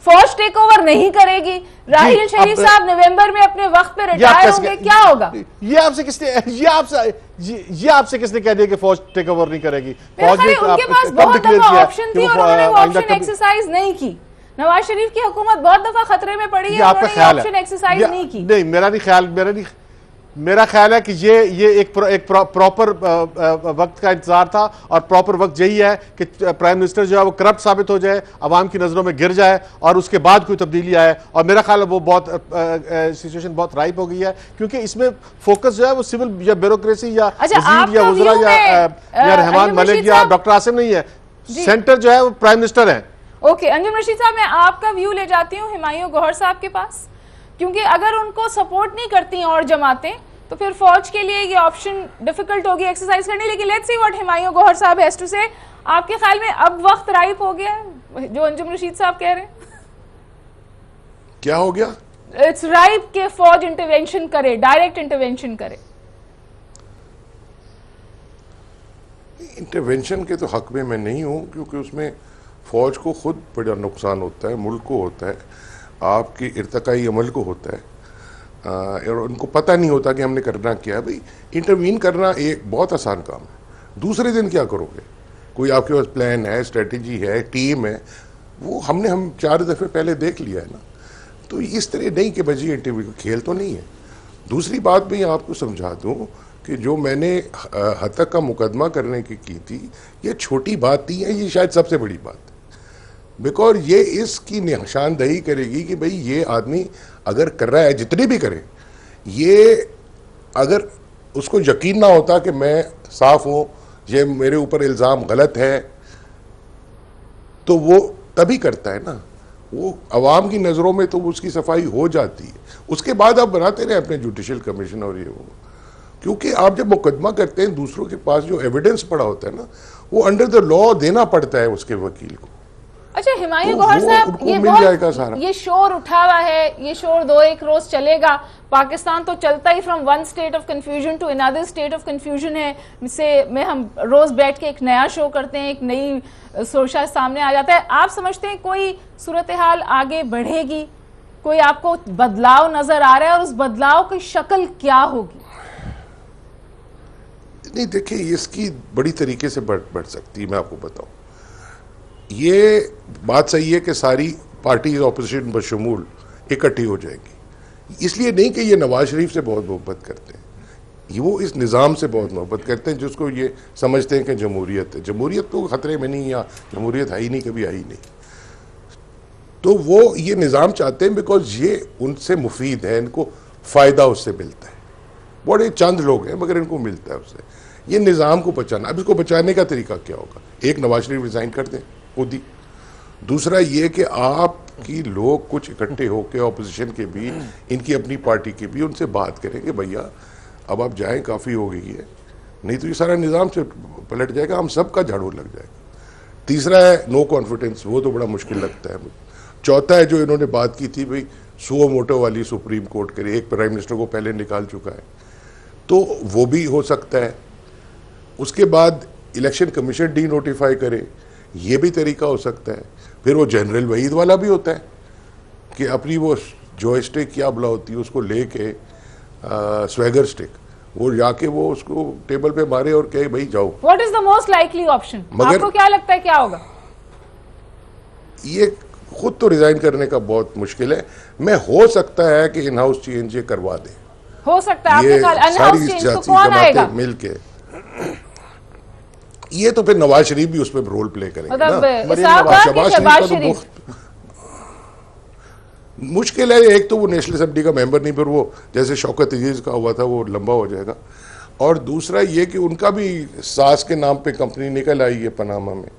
फौज टेक ओवर नहीं करेगी, राहील शरीफ साहब नवंबर में अपने वक्त पे रिटायर होंगे, क्या होगा? ये आपसे किसने कह दिया कि फौज टेक ओवर नहीं करेगी? फौज ने उनके पास बहुत दफा ऑप्शन थी और उन्होंने वो ऑप्शन एक्सरसाइज नहीं की। नवाज शरीफ की हुकूमत बहुत दफा खतरे में पड़ी है, आपका ख्याल ऑप्शन एक्सरसाइज नहीं की। नहीं, मेरा ख्याल है कि ये एक प्रॉपर वक्त का इंतजार था, और प्रॉपर वक्त यही है कि प्राइम मिनिस्टर जो है वो करप्ट साबित हो जाए, आवाम की नजरों में गिर जाए, और उसके बाद कोई तब्दीली आए। और मेरा ख्याल है वो सिचुएशन बहुत राइप हो गई है, क्योंकि इसमें फोकस जो है वो सिविल या ब्यूरोक्रेसी या वजीर या वज़रा या रहमान मलिक या डॉक्टर आसिम नहीं है, सेंटर जो है वो प्राइम मिनिस्टर है। ओके, अंजुम रशीद साहब, मैं आपका व्यू ले जाती हूँ हुमायूं गौहर साहब के पास, क्योंकि अगर उनको सपोर्ट नहीं करती और जमातें तो फिर फौज के लिए ये ऑप्शन डिफिकल्ट होगी एक्सरसाइज करनी। लेकिन let's see what Humayun Gauhar sahab has to से। आपके ख्याल में अब वक्त राइप हो गया है जो अंजुम रशीद साहब कह रहे हैं? क्या हो गया? इट्स राइप के फौज इंटरवेंशन करे, डायरेक्ट इंटरवेंशन करे। इंटरवेंशन के तो हक में मैं नहीं हूं, क्योंकि उसमें फौज को खुद बड़ा नुकसान होता है, मुल्क को होता है, आपकी इर्तकाई अमल को होता है, और उनको पता नहीं होता कि हमने करना क्या है। भाई इंटरवीन करना एक बहुत आसान काम है, दूसरे दिन क्या करोगे? कोई आपके पास प्लान है, स्ट्रेटजी है, टीम है, वो हम 4 दफ़े पहले देख लिया है ना। तो इस तरह नहीं कि बजी इंटरव्यू खेल तो नहीं है। दूसरी बात मैं आपको समझा दूं कि जो मैंने हतक का मुकदमा करने की थी, ये छोटी बात नहीं है, ये शायद सबसे बड़ी बात है। बिकॉज ये इसकी निशानदही करेगी कि भाई ये आदमी अगर कर रहा है, जितने भी करे, ये अगर उसको यकीन ना होता कि मैं साफ हूं, ये मेरे ऊपर इल्ज़ाम गलत है, तो वो तभी करता है ना। वो अवाम की नज़रों में तो उसकी सफाई हो जाती है, उसके बाद आप बनाते रहे अपने जुडिशल कमीशन और ये वो। क्योंकि आप जब मुकदमा करते हैं, दूसरों के पास जो एविडेंस पड़ा होता है ना, वो अंडर द लॉ देना पड़ता है उसके वकील को। अच्छा हुमायूं गौहर साहब, ये शोर उठा हुआ है, ये शोर 2-1 रोज चलेगा। पाकिस्तान तो चलता ही from one state of confusion to another state of confusion है, में हम रोज बैठ के एक नया शो करते हैं, एक नई सोचा सामने आ जाता है। आप समझते हैं कोई सूरत हाल आगे बढ़ेगी, कोई आपको बदलाव नजर आ रहा है, और उस बदलाव की शक्ल क्या होगी? नहीं, देखिए, इसकी बड़ी तरीके से बढ़ सकती है। मैं आपको बताऊं, ये बात सही है कि सारी पार्टीज ऑपोजिशन बशमूल इकट्ठी हो जाएंगी। इसलिए नहीं कि ये नवाज शरीफ से बहुत मोहब्बत करते हैं, ये वो इस निज़ाम से बहुत मोहब्बत करते हैं जिसको ये समझते हैं कि जमहूरियत है। जमहूरियत तो खतरे में नहीं, या जमहूरियत है ही नहीं, कभी आई नहीं। तो वो ये निज़ाम चाहते हैं बिकॉज ये उनसे मुफीद है, इनको फ़ायदा उससे मिलता है। बड़े चंद लोग हैं मगर इनको मिलता है उससे। ये निज़ाम को बचाना, अब इसको बचाने का तरीका क्या होगा? एक, नवाज शरीफ रिज़ाइन कर दें खुद ही। दूसरा ये कि आपकी लोग कुछ इकट्ठे होकर ऑपोजिशन के भी, इनकी अपनी पार्टी के भी, उनसे बात करें कि भैया अब आप जाएं, काफ़ी हो गई है, नहीं तो ये सारा निज़ाम से पलट जाएगा, हम सब का झाड़ू लग जाएगा। तीसरा है नो कॉन्फिडेंस, वो तो बड़ा मुश्किल लगता है। चौथा है जो इन्होंने बात की थी, भाई सुओ मोटो वाली सुप्रीम कोर्ट करे, एक प्राइम मिनिस्टर को पहले निकाल चुका है, तो वो भी हो सकता है। उसके बाद इलेक्शन कमीशन डी नोटिफाई करे, ये भी तरीका हो सकता है। फिर वो जनरल वहीद वाला भी होता है कि अपनी वो जॉयस्टिक क्या बला होती है उसको लेके, स्वैगर स्टिक, वो जाके वो उसको टेबल पे मारे और कहे भाई जाओ। What is the most likely option? आपको क्या लगता है क्या होगा? ये खुद तो रिजाइन करने का बहुत मुश्किल है। मैं हो सकता है कि इन हाउस चेंज ये करवा दे, हो सकता है। आपके ख्याल सारी सियासी जमातें मिलके, ये तो फिर नवाज शरीफ भी उसमें रोल प्ले करेंगे ना। शहबाज शरीफ का तो मुश्किल है। एक तो वो नेशनल असेंबली का मेंबर नहीं, फिर वो जैसे शौकत अजीज का हुआ था वो लंबा हो जाएगा। और दूसरा ये कि उनका भी सास के नाम पे कंपनी निकल आई है पनामा में,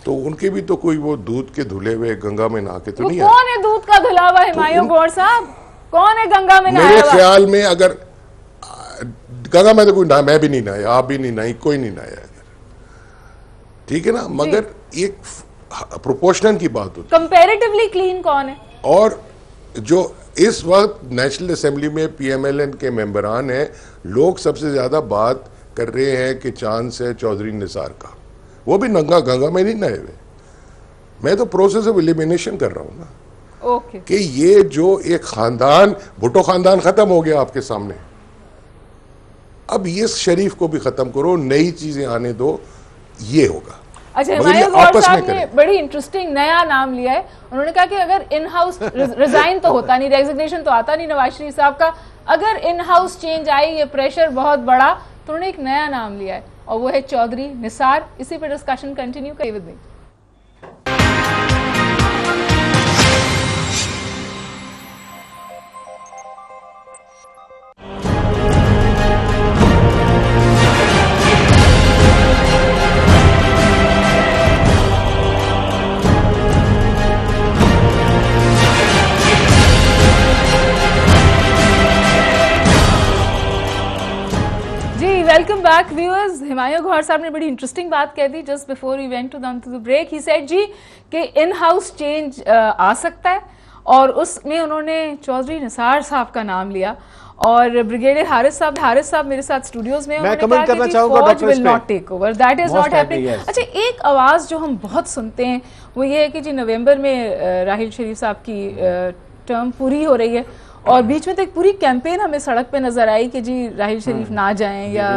तो उनके भी तो कोई वो दूध के धुले हुए गंगा में नहा के तो नहीं है। कौन है दूध का धुला हुआ? हुमायूं गौहर साहब, कौन है गंगा में नहाया? मेरे ख्याल में अगर गंगा में तो कोई मैं भी नहीं नहाया, आप भी नहीं नहाई, कोई नहीं नहाया, ठीक है ना। मगर एक प्रोपोर्शनल की बात होती है। कंपैरेटिवली क्लीन कौन है? और जो इस वक्त नेशनल असेंबली में पीएमएलएन के मेंबरान हैं, लोग सबसे ज्यादा बात कर रहे हैं कि चांस है चौधरी निसार का, वो भी नंगा गंगा में नहीं नहाए हुए। मैं तो प्रोसेस ऑफ एलिमिनेशन कर रहा हूं ना। ओके कि ये जो एक खानदान, भुट्टो खानदान खत्म हो गया आपके सामने, अब ये शरीफ को भी खत्म करो, नई चीजें आने दो, ये होगा। अच्छा, मगर ये हिमायत गौर आपस साहब में ने करें। बड़ी इंटरेस्टिंग नया नाम लिया है। उन्होंने कहा कि अगर इन हाउस रिजाइन तो होता नहीं, रेजिग्नेशन तो आता नहीं नवाज शरीफ साहब का, अगर इन हाउस चेंज आई, ये प्रेशर बहुत बड़ा, तो उन्होंने एक नया नाम लिया है और वो है चौधरी निसार। इसी पे डिस्कशन कंटिन्यू करिए with me. Welcome back viewers. Himayat Gohar साहब ने बड़ी इंटरेस्टिंग बात कह दी just before we went to the break. He said जी कि इन हाउस चेंज आ सकता है और उसमें उन्होंने चौधरी निसार साहब का नाम लिया और ब्रिगेडियर हारिस साहब मेरे साथ स्टूडियोज में, मैं कमेंट करना चाहूंगा doctor will not take over, that is not happening. yes. अच्छा, एक आवाज जो हम बहुत सुनते हैं वो ये है कि जी नवंबर में राहिल शरीफ साहब की टर्म पूरी हो रही है और बीच में तो एक पूरी कैंपेन हमें सड़क पे नजर आई कि जी राहिल शरीफ ना जाएं या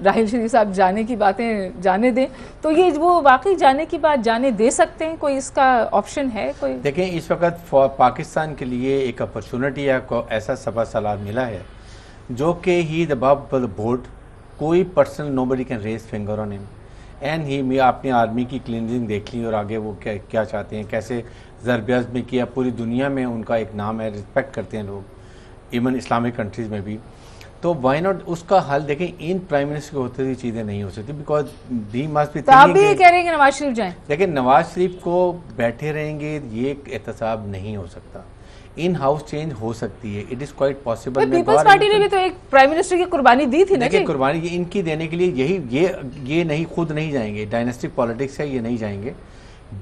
राहिल शरीफ साहब जाने की बातें जाने दें। तो ये वो वाकई जाने की बात जाने दे सकते हैं? कोई इसका ऑप्शन है कोई? देखें, इस वक्त पाकिस्तान के लिए एक अपॉर्चुनिटी या ऐसा सफा सलाह मिला है जो कि ही द बोर्ड, कोई personal nobody can raise finger on him and he आपने आर्मी की क्लिनजिंग देख ली और आगे वो क्या चाहते हैं, कैसे ज़रब्याज़ में किया, पूरी दुनिया में उनका एक नाम है, रिस्पेक्ट करते हैं लोग, इवन इस्लामिक कंट्रीज़ में भी। तो वाई नॉट उसका हल देखें, इन प्राइम मिनिस्टर के होते हुए चीज़ें नहीं हो सकती बिकॉज दी मस्ट बी। तो आप भी ये कह रहे हैं कि नवाज शरीफ जाएं? देखिए, नवाज शरीफ को बैठे रहेंगे ये एहतसाब नहीं हो सकता। इन हाउस चेंज हो सकती है, it is quite possible. Peoples Party ने भी तो एक प्राइम मिनिस्टर की कुर्बानी दी थी ना जी। कुर्बानी इनकी देने के लिए ये नहीं, खुद नहीं जाएंगे, डायनेस्टिक पॉलिटिक्स है, ये नहीं जाएंगे।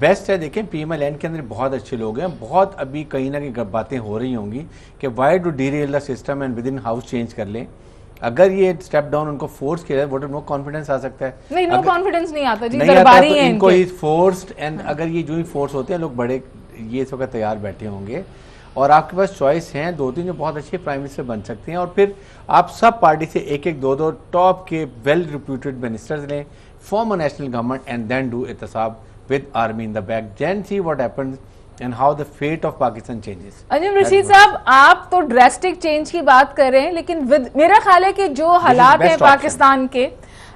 बेस्ट है, देखें PMLN के अंदर बहुत अच्छे लोग हैं, बहुत अभी कहीं ना कहीं बातें हो रही होंगी कि why to derail the system and within house change कर लें। अगर ये स्टेप डाउन उनको फोर्स किया जाए, वोटर नो कॉन्फिडेंस आ सकता है। नहीं, नो कॉन्फिडेंस नहीं आता जी, नहीं आता दरबारी तो हैं इनको इनके। इज फोर्स्ड एंड अगर ये जो ही फोर्स होते हैं लोग बड़े ये इस वक्त तैयार बैठे होंगे और आपके पास चॉइस हैं 2-3 जो बहुत अच्छे प्राइम मिनिस्टर बन सकते हैं और फिर आप सब पार्टी से 1-1, 2-2 टॉप के वेल रिप्यूटेड मिनिस्टर्स लें, form a national government and then do एहतसाब with army in the back, then see what happens and how the fate of Pakistan changes. Anjum Rashid साहब, आप तो ड्रेस्टिक चेंज की बात कर रहे हैं, लेकिन मेरा ख्याल है कि जो हालात हैं पाकिस्तान के,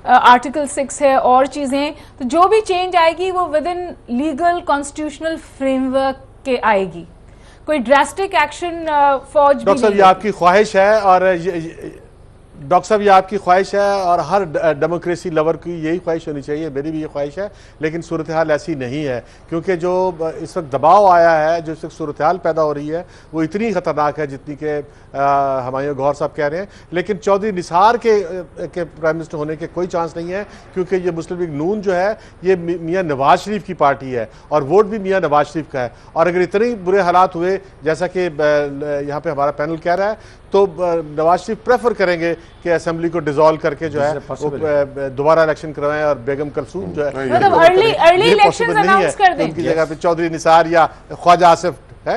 आर्टिकल 6 है और चीजें, तो जो भी चेंज आएगी वो with in legal constitutional framework के आएगी। कोई ड्रेस्टिक एक्शन फौज डॉक्टर साहब ये आपकी ख्वाहिश है और डॉक्टर साहब ये आपकी ख्वाहिश है और हर डेमोक्रेसी लवर की यही ख्वाहिश होनी चाहिए, मेरी भी ये ख्वाहिश है, लेकिन सूरत हाल ऐसी नहीं है क्योंकि जो इस वक्त दबाव आया है, जो इस वक्त सूरत हाल पैदा हो रही है वो इतनी ख़तरनाक है जितनी कि हिमायत गौहर साहब कह रहे हैं। लेकिन चौधरी निसार के प्राइम मिनिस्टर होने के कोई चांस नहीं है क्योंकि ये मुस्लिम लीग नून जो है ये मियाँ नवाज शरीफ की पार्टी है और वोट भी मियाँ नवाज शरीफ का है। और अगर इतने बुरे हालात हुए जैसा कि यहाँ पे हमारा पैनल कह रहा है तो नवाज शरीफ प्रेफर करेंगे कि असेंबली को डिसॉल्व करके जो है दोबारा इलेक्शन करवाएं और बेगम कलसूम जो है मतलब अर्ली इलेक्शंस अनाउंस कर दें, उनकी जगह पे चौधरी निसार या ख्वाजा आसिफ है।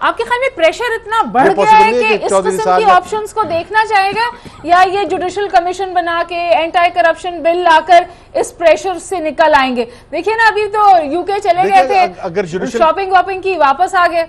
आपके ख्याल में प्रेशर इतना बढ़ गया है कि इस किस्म के ऑप्शंस को देखना चाहेगा या ये जुडिशल कमीशन बना के एंटी करप्शन बिल लाकर इस प्रेशर से निकल आएंगे? देखिए ना, अभी तो यूके चले गए थे, अगर शॉपिंग वॉपिंग की, वापस आ गए।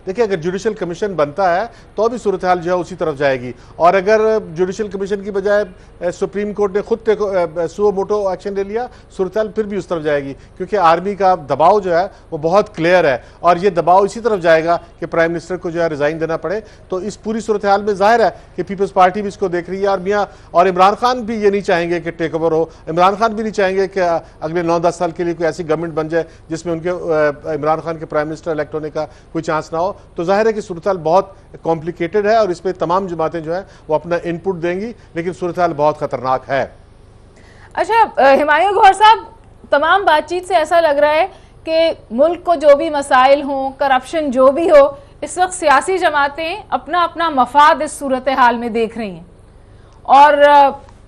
देखिए, अगर जुडिशल कमीशन बनता है तो अभी सूरत हाल जो है उसी तरफ जाएगी और अगर जुडिशल कमीशन की बजाय सुप्रीम कोर्ट ने खुद सुओ मोटो एक्शन ले लिया, सूरत हाल फिर भी उस तरफ जाएगी क्योंकि आर्मी का दबाव जो है वो बहुत क्लियर है और ये दबाव इसी तरफ जाएगा कि प्राइम मिनिस्टर को जो है रिजाइन देना पड़े। तो इस पूरी सूरत हाल में जाहिर है कि पीपल्स पार्टी भी इसको देख रही है और मियाँ और इमरान खान भी ये नहीं चाहेंगे कि टेक ओवर हो। इमरान खान भी नहीं चाहेंगे कि अगले 9-10 साल के लिए कोई ऐसी गवर्नमेंट बन जाए जिसमें उनके इमरान खान के प्राइम मिनिस्टर इलेक्ट होने का कोई चांस ना हो। तो जाहिर है कि सूरत हाल बहुत कॉम्प्लिकेटेड है और इस पे तमाम जमातें जो है वो अपना इनपुट देंगी, लेकिन सूरत हाल बहुत खतरनाक है। अच्छा हिमायत गौहर साहब, तमाम बातचीत से ऐसा लग रहा है कि मुल्क को जो भी मसाइल हों, करप्शन जो भी हो, इस वक्त सियासी जमातें अपना अपना मफाद इस सूरत हाल में देख रही हैं और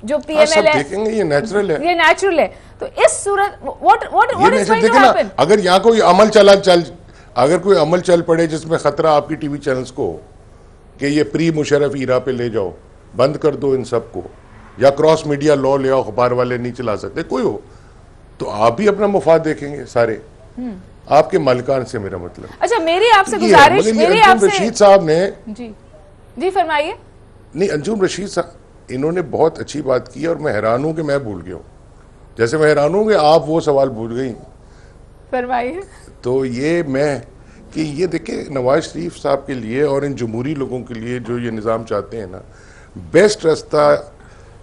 जो PMLN देखेंगे, ये नेचुरल है। ये नेचुरल है। तो इस सूरत व्हाट ये इज गोइंग देखे टू ना, हैपन? अगर यहाँ कोई अमल चल पड़े जिसमें खतरा आपकी टीवी चैनल्स को कि ये प्री मुशर्रफ ईरा पे ले जाओ, बंद कर दो इन सबको, या क्रॉस मीडिया लॉ ले आओ, अखबार वाले नहीं चला सकते, कोई हो तो आप भी अपना मुफाद देखेंगे सारे, आपके मालिकान से मेरा मतलब। अच्छा, मेरी आपसे ये है, गुजारिश, मगर ये मेरी अंजुम आपसे रशीद साहब ने, जी फरमाइए। नहीं अंजुम रशीद साहब इन्होंने बहुत अच्छी बात की और मैं हैरान हूं कि मैं भूल गया हूं, जैसे मैं हैरान हूं कि आप वो सवाल भूल गई। फरमाइए। तो ये मैं कि ये देखे नवाज शरीफ साहब के लिए और इन जमहूरी लोगों के लिए जो ये निज़ाम चाहते हैं ना, बेस्ट रास्ता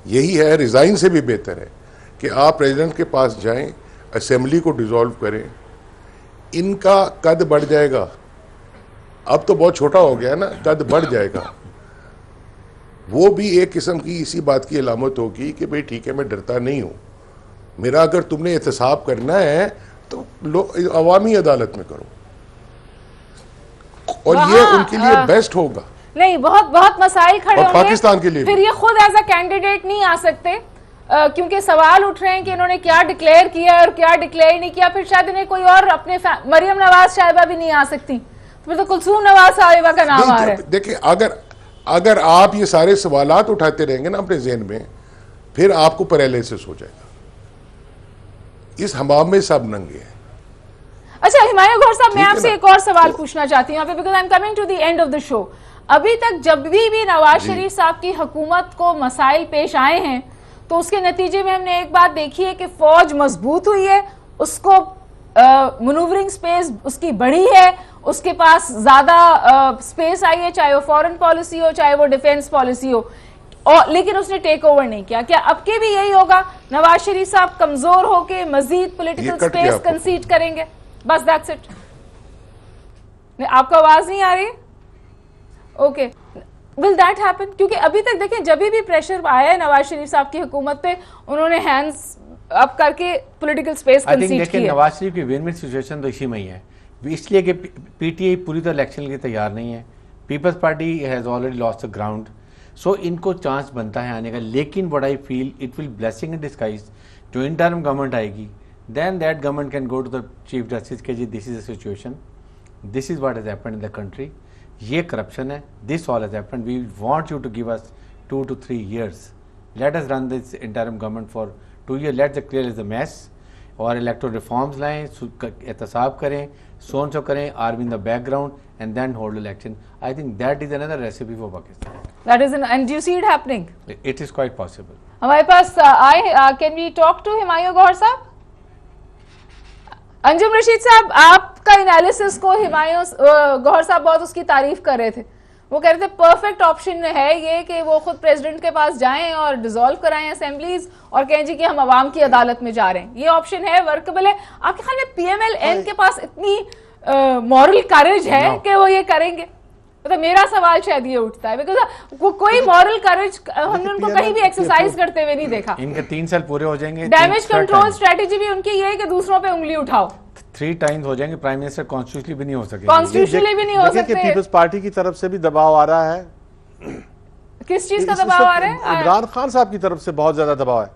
यही है, रिज़ाइन से भी बेहतर है कि आप प्रेसिडेंट के पास जाएं, असेंबली को डिसॉल्व करें, इनका कद बढ़ जाएगा, अब तो बहुत छोटा हो गया है ना, कद बढ़ जाएगा, वो भी एक किस्म की इसी बात की अलामत होगी कि भाई ठीक है मैं डरता नहीं हूं, मेरा अगर तुमने एहतसाब करना है तो अवामी अदालत में करो, और ये उनके लिए बेस्ट होगा। नहीं, बहुत बहुत मसाइल खड़े होंगे पाकिस्तान के लिए फिर ये खुद एज अ कैंडिडेट नहीं आ सकते, क्योंकि सवाल उठ रहे हैं कि इन्होंने क्या डिक्लेयर किया और क्या डिक्लेयर नहीं किया, फिर शायद इन्हें कोई और अपने मरियम नवाज साहिबा भी नहीं आ सकती, फिर तो कुलसूम नवाज साहिबा का नाम आ रहा है। देखिए अगर आप ये सारे सवालात उठाते रहेंगे ना अपने जहन में, फिर आपको पैरालिसिस हो जाएगा, इस हमाम में सब नंगे हैं। अच्छा हिमायत गौहर साहब, मैं आपसे एक और सवाल पूछना चाहती हूँ because I am coming to the end of the show. अभी तक जब भी नवाज शरीफ साहब की हुकूमत को मसाइल पेश आए हैं तो उसके नतीजे में हमने एक बात देखी है कि फौज मजबूत हुई है, उसको मनूवरिंग स्पेस उसकी बढ़ी है, उसके पास ज्यादा स्पेस आई है, चाहे वो फॉरेन पॉलिसी हो चाहे वो डिफेंस पॉलिसी हो, और लेकिन उसने टेक ओवर नहीं किया। क्या अब के भी यही होगा, नवाज शरीफ साहब कमजोर होके मजीद पॉलिटिकल स्पेस कंसीड करेंगे? बस दैट्स इट। आपको आवाज नहीं आ रही? Okay, will that happen? क्योंकि अभी तक देखें जब भी प्रेशर आया है नवाज शरीफ साहब की हुकूमत पे, उन्होंने हैंड्स अप करके पॉलिटिकल स्पेस कंसीड की है। नवाज शरीफ की विन विन सिचुएशन तो इसी में ही है, इसलिए कि पीटीआई पूरी तरह इलेक्शन के लिए तैयार नहीं है, Peoples Party has already lost the ground, so इनको चांस बनता है आने का। लेकिन what I feel it will blessing in disguise, जो इंटर्म गवर्नमेंट आएगी then that government can go to the chief justice के जी this is the situation, this is what has happened in the country, ये corruption है, this all has happened, we want you to give us 2 to 3 years, let us run this interim government for 2 years, let's clear the mess, और electoral reforms लाएं, एहतसाब करें, so करें, army in the background and then hold election. I think that is another recipe for Pakistan. That is and do you see it happening? It is quite possible. हमारे पास can we talk to हिमायत गौहर साहब? अंजुम रशीद साहब, आपका analysis को हिमायत गौहर साहब बहुत उसकी तारीफ कर रहे थे, वो कह रहे थे परफेक्ट ऑप्शन है ये कि वो खुद प्रेसिडेंट के पास जाएं और डिसॉल्व कराएं असेंबलीज और कहें जी कि हम अवाम की अदालत में जा रहे हैं, ये ऑप्शन है, वर्कबल है? आपके ख्याल में पीएमएल-एन के पास इतनी मॉरल करेज है कि वो ये करेंगे? तो मेरा सवाल शायद ये उठता है बिकॉज कोई मॉरल करेज हमने उनको कहीं भी एक्सरसाइज करते हुए नहीं देखा। इनके 3 साल पूरे हो जाएंगे, डैमेज कंट्रोल स्ट्रेटेजी भी उनकी ये है कि दूसरों पे उंगली उठाओ, 3 टाइम्स हो जाएंगे, प्राइम मिनिस्टर कॉन्स्टिट्यूशनली भी नहीं हो सके, कॉन्स्टिट्यूशनली भी नहीं हो सकते। पीपल्स पार्टी की तरफ से भी दबाव आ रहा है। किस चीज का दबाव आ रहा है? इमरान खान साहब की तरफ से बहुत ज्यादा दबाव है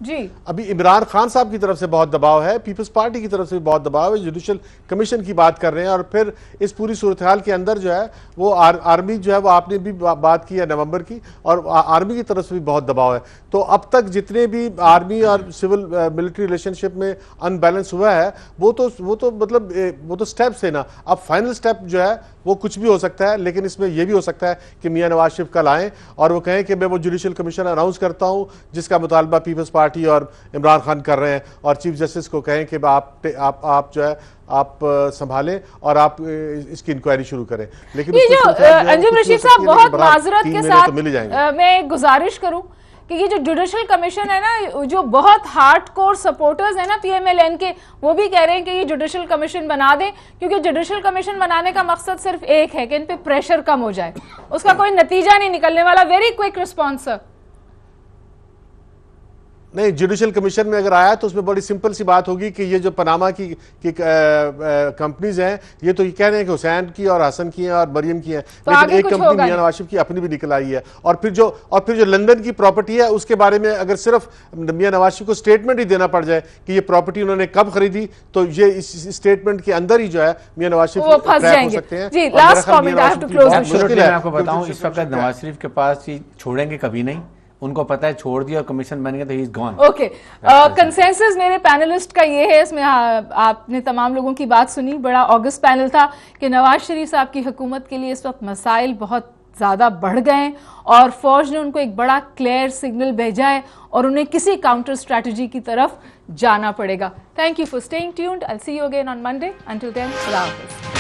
जी। अभी इमरान खान साहब की तरफ से बहुत दबाव है, पीपल्स पार्टी की तरफ से भी बहुत दबाव है, जुडिशल कमीशन की बात कर रहे हैं, और फिर इस पूरी सूरत हाल के अंदर जो है वो आर्मी जो है वो आपने भी बात की है नवंबर की, और आर्मी की तरफ से भी बहुत दबाव है। तो अब तक जितने भी आर्मी और सिविल मिलिट्री रिलेशनशिप में अनबैलेंस हुआ है वो तो मतलब वो तो स्टेप्स है ना, अब फाइनल स्टेप जो है वो कुछ भी हो सकता है, लेकिन इसमें यह भी हो सकता है कि मियां नवाज शरीफ कल आएं और वो कहें कि मैं वो जुडिशल कमीशन अनाउंस करता हूं जिसका मुतालबा पीपल्स पार्टी और इमरान खान कर रहे हैं, और चीफ जस्टिस को कहें कि आप जो है आप संभालें और आप इसकी इंक्वायरी शुरू करें। लेकिन ये जो अंजुम रशीद साहब बहुत माजरत के साथ मैं एक गुजारिश करूं कि ये जो जुडिशल कमीशन है ना, जो बहुत हार्डकोर सपोर्टर्स है ना पीएमएल-एन के, वो भी कह रहे हैं कि ये जुडिशल कमीशन बना दें, क्योंकि जुडिशल कमीशन बनाने का मकसद सिर्फ एक है कि इन पे प्रेशर कम हो जाए, उसका कोई नतीजा नहीं निकलने वाला। Very quick response sir. नहीं, जुडिशियल कमीशन में अगर आया तो उसमें बड़ी सिंपल सी बात होगी कि ये जो पनामा की कंपनीज हैं, ये तो ये कह रहे हैं कि हुसैन की और हसन की हैं और मरियम की हैं, तो लेकिन आगे एक कुछ कंपनी होगा मियां नवाज शरीफ की अपनी भी निकल आई है। और फिर जो लंदन की प्रॉपर्टी है उसके बारे में अगर सिर्फ मियां नवाज शरीफ को स्टेटमेंट ही देना पड़ जाए कि ये प्रॉपर्टी उन्होंने कब खरीदी, तो ये इस स्टेटमेंट के अंदर ही जो है मियां नवाज शरीफ वो फंस ट्रैप हो जाएंगे। सकते हैं। जी, और मेरा last ख्याल comment, Miyan I have Nawaz to Sharif close बहुत this मुश्किल मैं है। आपको बताऊं, बिल्कुल इस वक्त नवाज शरीफ के पास ये छोड़ेंगे कभी नहीं, उनको पता है छोड़ दिया और कमीशन बन गया तो he is gone. Okay, consensus मेरे पैनलिस्ट का ये है, इसमें आपने तमाम लोगों की बात सुनी, बड़ा ऑगस्ट पैनल था कि नवाज शरीफ साहब की हुकूमत के लिए इस वक्त मसाइल बहुत ज़्यादा बढ़ गए हैं और फौज ने उनको एक बड़ा क्लियर सिग्नल भेजा है और उन्हें किसी काउंटर स्ट्रैटेजी की तरफ जाना पड़ेगा। Thank you for staying tuned. I will see you again on Monday. Until then, अल्लाह हाफिज़।